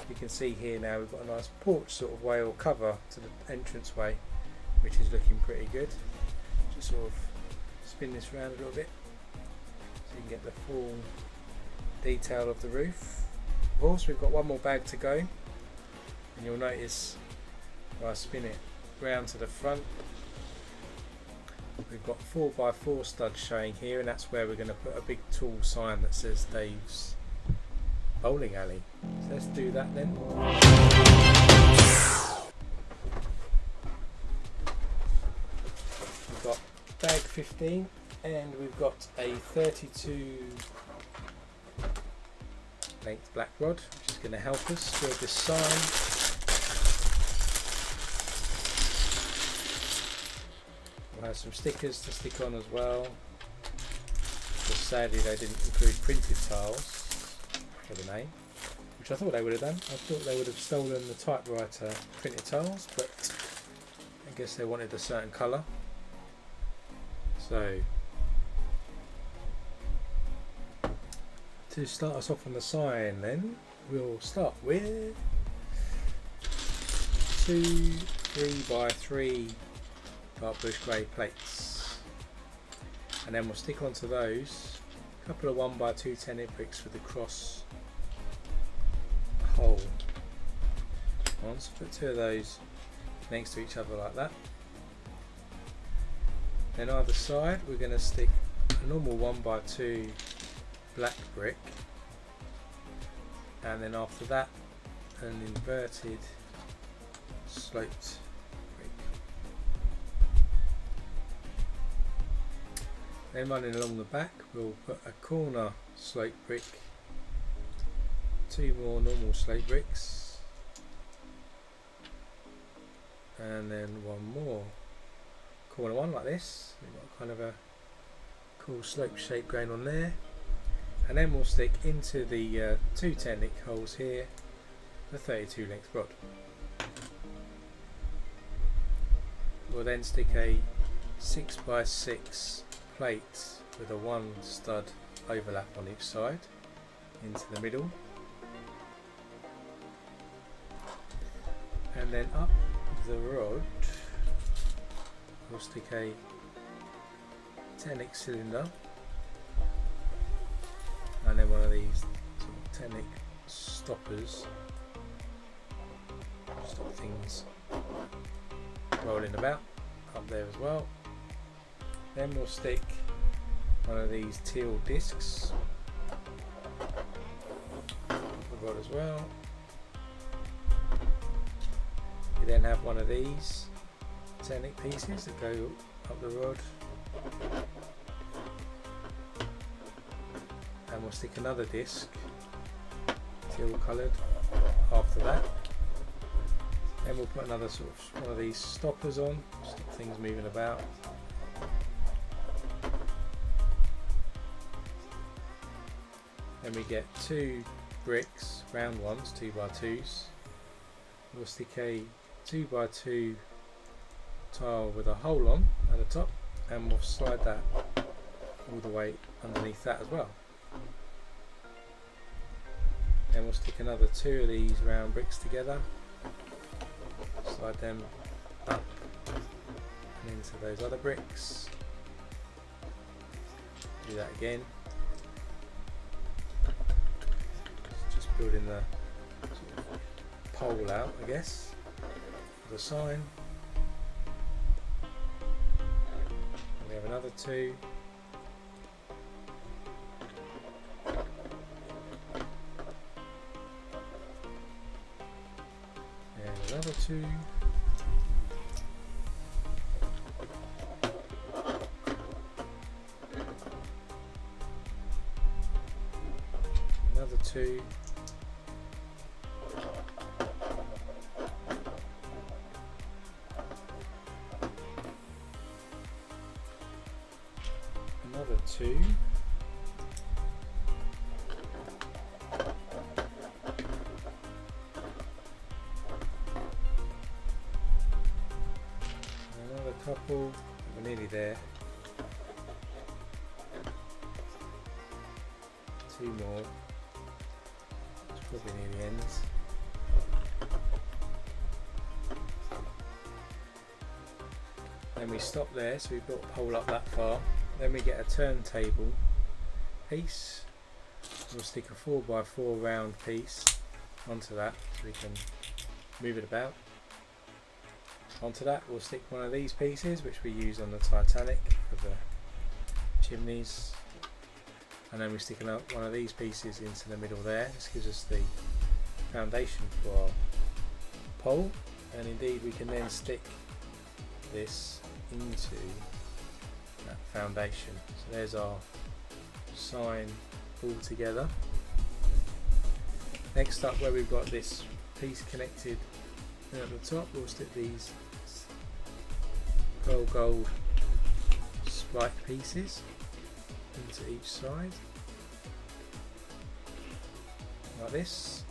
you can see here now we've got a nice porch sort of way or cover to the entranceway, which is looking pretty good. Just sort of spin this around a little bit so you can get the full detail of the roof. Of course, we've got one more bag to go, and you'll notice when I spin it round to the front, we've got 4x4 studs showing here, and that's where we're going to put a big tall sign that says Dave's Bowling Alley. So let's do that then. We've got bag 15, and we've got a 32 length black rod, which is going to help us build this sign. We'll have some stickers to stick on as well, but sadly they didn't include printed tiles for the name, which I thought they would have done. I thought they would have stolen the typewriter printed tiles, but I guess they wanted a certain colour. So to start us off on the sign then, we'll start with 2 3x3 dark bluish grey plates, and then we'll stick onto those a couple of 1x2 10-inch bricks with the cross hole on. So put 2 of those next to each other like that. Then either side we're going to stick a normal 1x2 black brick, and then after that an inverted sloped brick. Then running along the back we'll put a corner sloped brick, 2 more normal slate bricks, and then 1 more corner one like this. We've got kind of a cool slope shape going on there, and then we'll stick into the 2 10-inch holes here the 32 length rod. We'll then stick a 6x6 plate with a 1 stud overlap on each side into the middle, and then up the rod we'll stick a 10-inch cylinder, and then one of these sort of 10-inch stoppers, stop things rolling about up there as well. Then we'll stick one of these teal discs up the rod as well. We then have one of these 10-inch pieces that go up the rod, and we'll stick another disc, teal coloured, after that. Then we'll put another sort of one of these stoppers on, stop things moving about. Then we get 2 bricks, round ones, 2x2s. We'll stick a 2x2 tile with a hole on at the top, and we'll slide that all the way underneath that as well. Then we'll stick another 2 of these round bricks together, slide them up and into those other bricks, do that again, just building the sort of pole out I guess. for the sign. And we have another 2. And another 2. Another 2. Another 2. Another couple. We're nearly there. 2 more. It's probably near the end. Then we stop there, so we've got a pole up that far. Then we get a turntable piece. We'll stick a 4x4 round piece onto that so we can move it about. Onto that we'll stick one of these pieces which we use on the Titanic for the chimneys, and then we stick one of these pieces into the middle there. This gives us the foundation for our pole, and indeed we can then stick this into that foundation. So there's our sign all together. Next up, where we've got this piece connected at the top, we'll stick these pearl gold spike pieces into each side like this,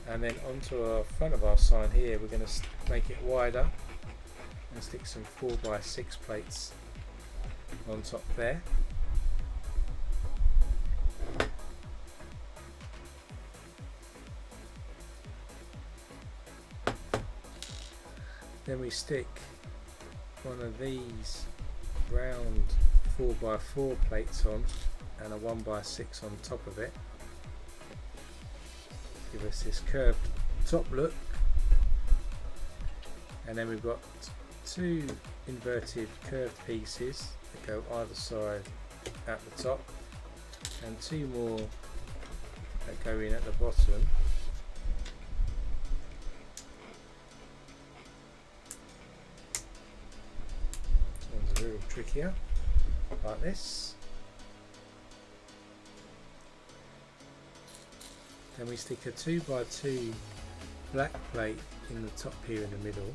and then onto our front of our sign here we're going to make it wider and stick some 4x6 plates on top there. Then we stick one of these round 4x4 plates on and a 1x6 on top of it. Give us this curved top look, and then we've got 2 inverted curved pieces that go either side at the top, and 2 more that go in at the bottom. This one's a little trickier, like this. Then we stick a 2x2 black plate in the top here in the middle.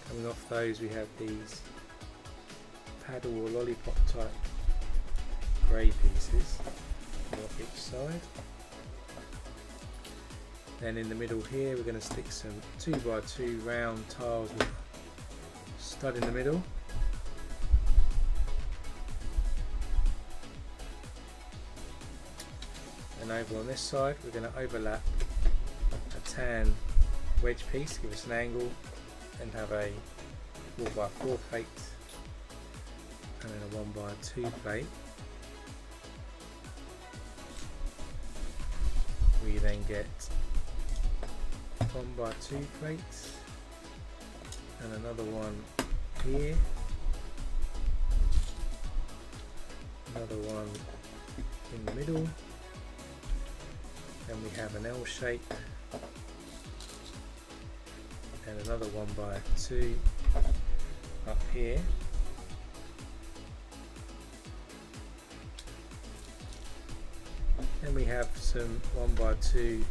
Coming off those we have these paddle or lollipop type grey pieces off each side. Then in the middle here we're going to stick some 2x2 round tiles with stud in the middle. And over on this side we're going to overlap a tan wedge piece to give us an angle, and have a 4x4 plate and then a 1x2 plate. We then get 1x2 plates and another one here, another one in the middle, then we have an L shape and another 1x2 up here. Then we have some 1x2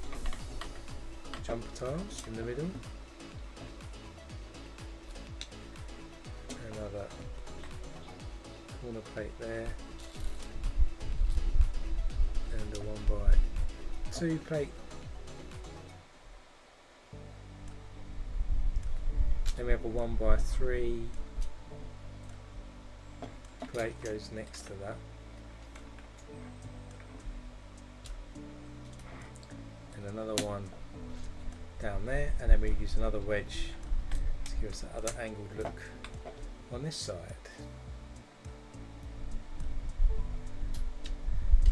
jumper tiles in the middle, another corner plate there, and a 1x2 plate. Then we have a 1x3 plate goes next to that, and another one down there, and then we use another wedge to give us that other angled look on this side.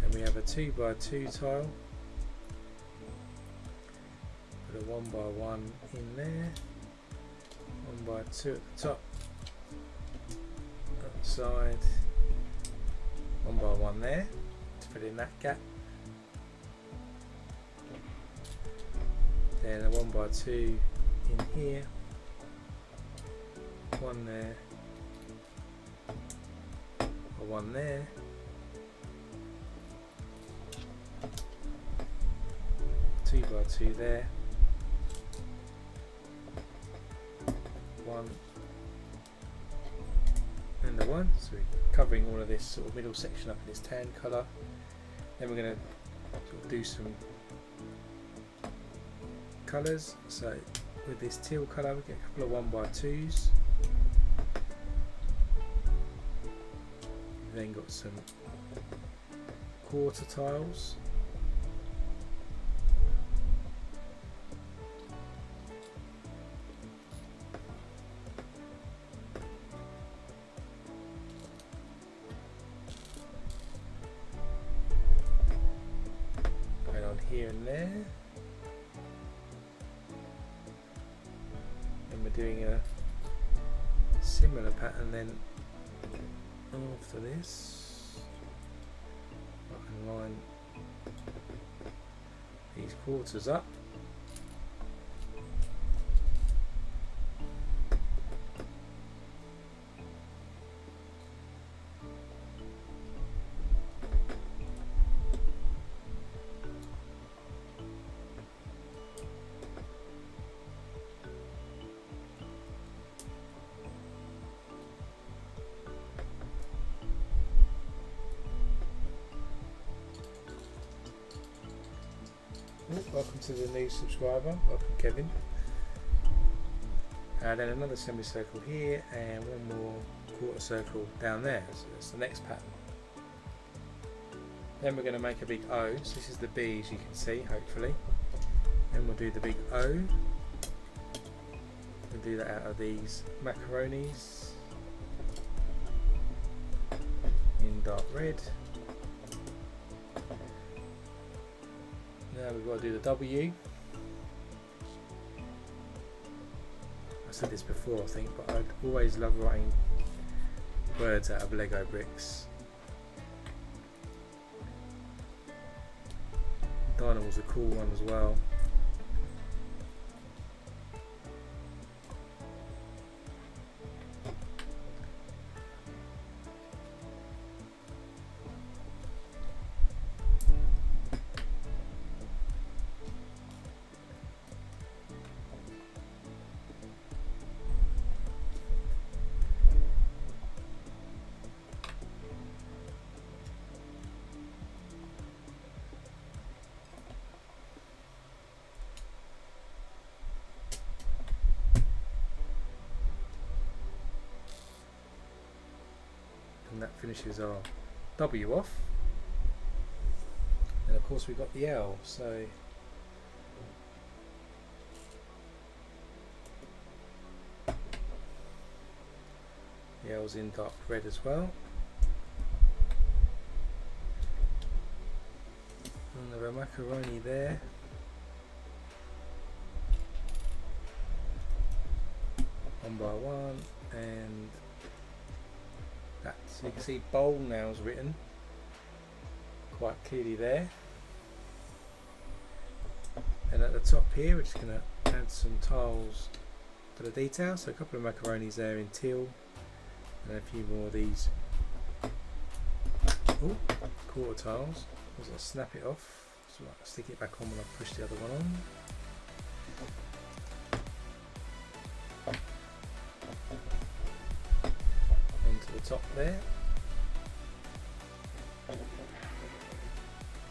Then we have a 2x2 tile. Put a 1x1 in there. 1x2 at the top. At the side. 1x1 there to put in that gap. Then a 1x2 in here. One there. A one there. Two by two there. One and the one. So we're covering all of this sort of middle section up in this tan colour. Then we're going to sort of do some colours. So with this teal colour we get a couple of 1x2s. We've then got some quarter tiles. Going on here and there. And we're doing a similar pattern then after this. I can line these quarters up. Welcome to the new subscriber, welcome Kevin. And then another semicircle here and one more quarter circle down there, so that's the next pattern. Then we're going to make a big O, so this is the B as you can see hopefully. Then we'll do the big O. We'll do that out of these macaronis in dark red. Now we've got to do the W. I said this before I think, but I'd always love writing words out of Lego bricks. Dynamal's a cool one as well. And that finishes our W off. And of course we've got the L, so the L's in dark red as well. And the macaroni there. One by one, and that, so you can see bowl now is written quite clearly there. And at the top here we're just going to add some tiles for the detail, so a couple of macaronis there in teal and a few more of these quarter tiles. I'll snap it off so I can stick it back on when I push the other one on. Top there.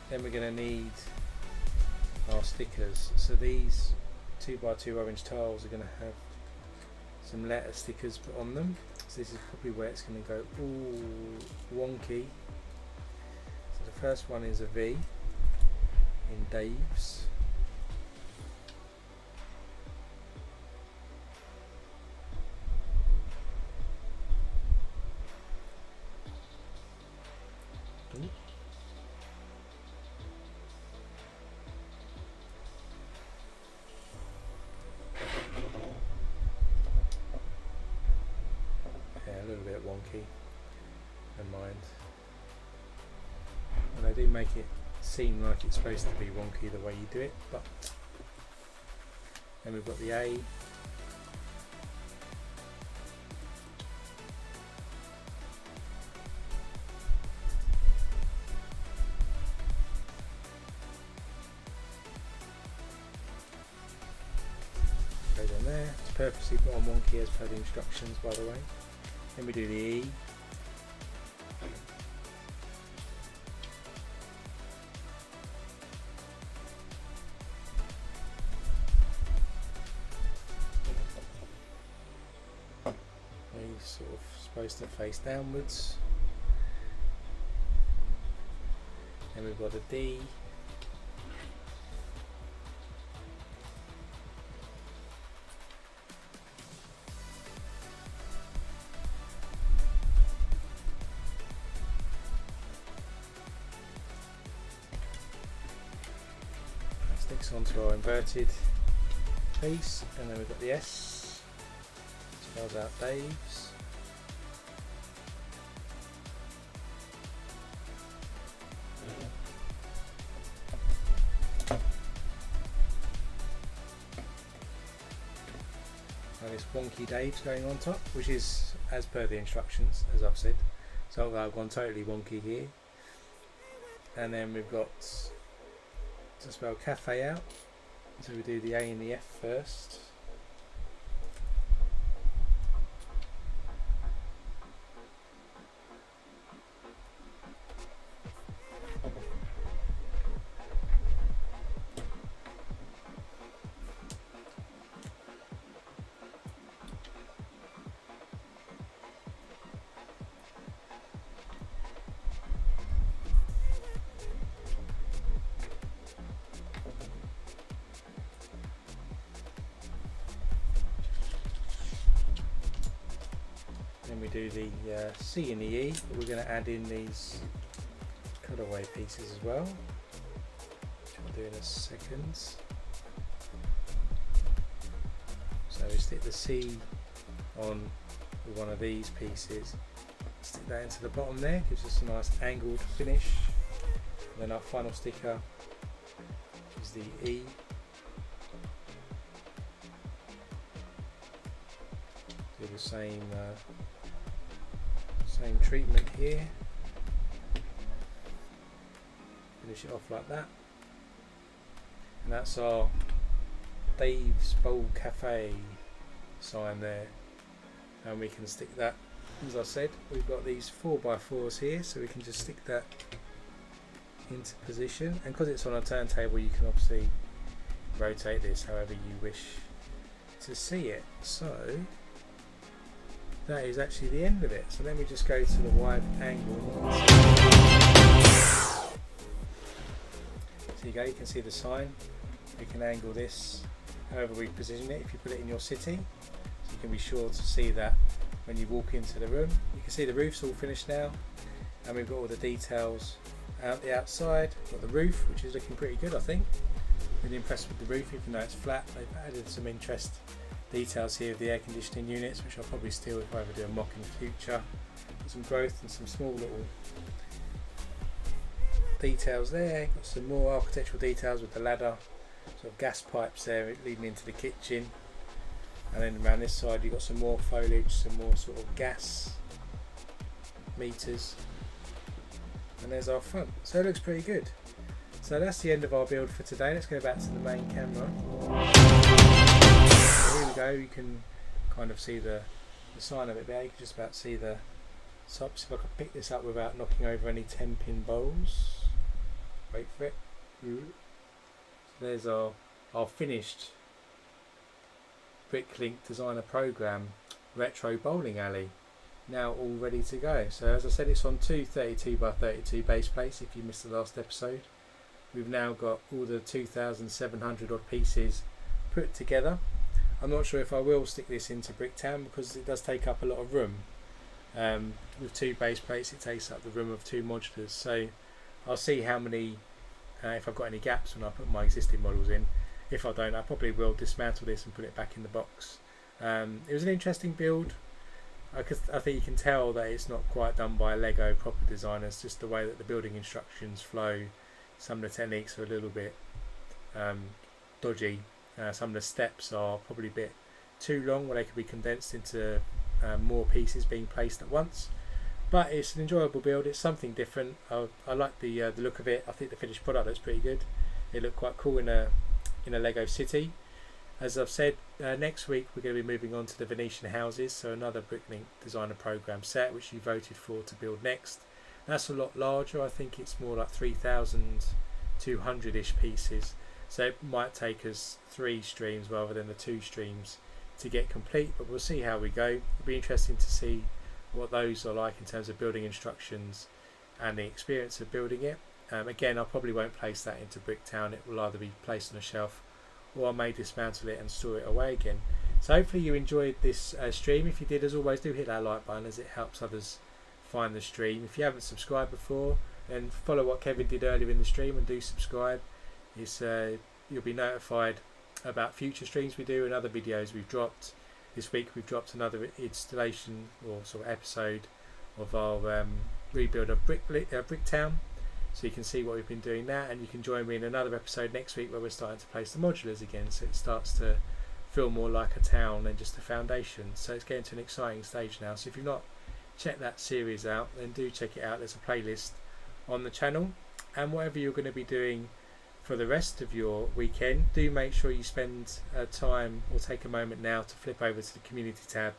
Then we're going to need our stickers. So these 2x2 orange tiles are going to have some letter stickers put on them. So this is probably where it's going to go all wonky. So the first one is a V in Dave's. wonky, never mind. And they do make it seem like it's supposed to be wonky the way you do it, but then we've got the A. Goes on there. It's purposely put on wonky as per the instructions, by the way. Then we do the E. Sort of supposed to face downwards. Then we've got a D. That sticks onto our inverted piece, and then we've got the S. Spells out Dave's. Now this wonky Dave's going on top, which is as per the instructions, as I've said. So I've gone totally wonky here. And then we've got to spell cafe out. So we do the A and the F first. Then we do the C and the E, but we're going to add in these cutaway pieces as well, which I'll do in a second. So we stick the C on with one of these pieces, stick that into the bottom there, gives us a nice angled finish. And then our final sticker is the E. Do the same treatment here. Finish it off like that, and that's our Dave's Bowl Cafe sign there. And we can stick that, as I said, we've got these 4x4s here, so we can just stick that into position. And because it's on a turntable, you can obviously rotate this however you wish to see it. So that is actually the end of it. So let me just go to the wide angle. So you go, you can see the sign. We can angle this however we position it if you put it in your city. So you can be sure to see that when you walk into the room. You can see the roof's all finished now, and we've got all the details out the outside. We've got the roof, which is looking pretty good, I think. Really impressed with the roof, even though it's flat. They've added some details here of the air conditioning units, which I'll probably steal if I ever do a mock in the future. Got some growth and some small little details there. Got some more architectural details with the ladder, sort of gas pipes there leading into the kitchen. And then around this side you've got some more foliage, some more sort of gas meters. And there's our front. So it looks pretty good. So that's the end of our build for today. Let's go back to the main camera. Here we go, you can kind of see the sign of it there. You can just about see the tops. If I could pick this up without knocking over any 10-pin bowls. Wait for it. So there's our finished BrickLink Designer Program retro bowling alley. Now all ready to go. So as I said, it's on two 32x32 base plates if you missed the last episode. We've now got all the 2,700 odd pieces put together. I'm not sure if I will stick this into Bricktown because it does take up a lot of room. With two base plates it takes up the room of two modulars, so I'll see how many, if I've got any gaps when I put my existing models in. If I don't, I probably will dismantle this and put it back in the box. It was an interesting build. I think you can tell that it's not quite done by Lego proper designers, just the way that the building instructions flow. Some of the techniques are a little bit dodgy. Some of the steps are probably a bit too long, where they could be condensed into more pieces being placed at once. But it's an enjoyable build. It's something different. I like the look of it. I think the finished product looks pretty good. It looked quite cool in a Lego city. As I've said, next week we're going to be moving on to the Venetian houses, so another BrickLink Designer Program set, which you voted for to build next. That's a lot larger. I think it's more like 3,200-ish pieces, so it might take us 3 streams rather than the 2 streams to get complete, but we'll see how we go. It'll be interesting to see what those are like in terms of building instructions and the experience of building it. Again, I probably won't place that into Bricktown. It will either be placed on a shelf, or I may dismantle it and store it away again. So hopefully you enjoyed this stream. If you did, as always, do hit that like button, as it helps others find the stream. If you haven't subscribed before, then follow what Kevin did earlier in the stream and do subscribe. You'll be notified about future streams we do and other videos we've dropped. This week we've dropped another installation or sort of episode of our rebuild of Bricktown, so you can see what we've been doing there, and you can join me in another episode next week where we're starting to place the modulars again, so it starts to feel more like a town than just a foundation. So it's getting to an exciting stage now. So if you've not checked that series out, then do check it out. There's a playlist on the channel, and whatever you're going to be doing for the rest of your weekend, do make sure you spend time or take a moment now to flip over to the community tab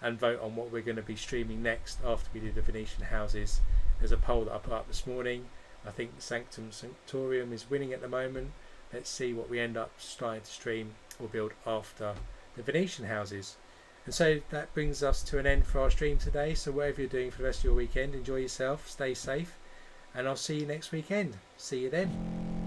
and vote on what we're going to be streaming next after we do the Venetian houses. There's a poll that I put up this morning. I think the Sanctum Sanctorium is winning at the moment. Let's see what we end up starting to stream or build after the Venetian houses. And so that brings us to an end for our stream today. So whatever you're doing for the rest of your weekend, enjoy yourself, stay safe, and I'll see you next weekend. See you then.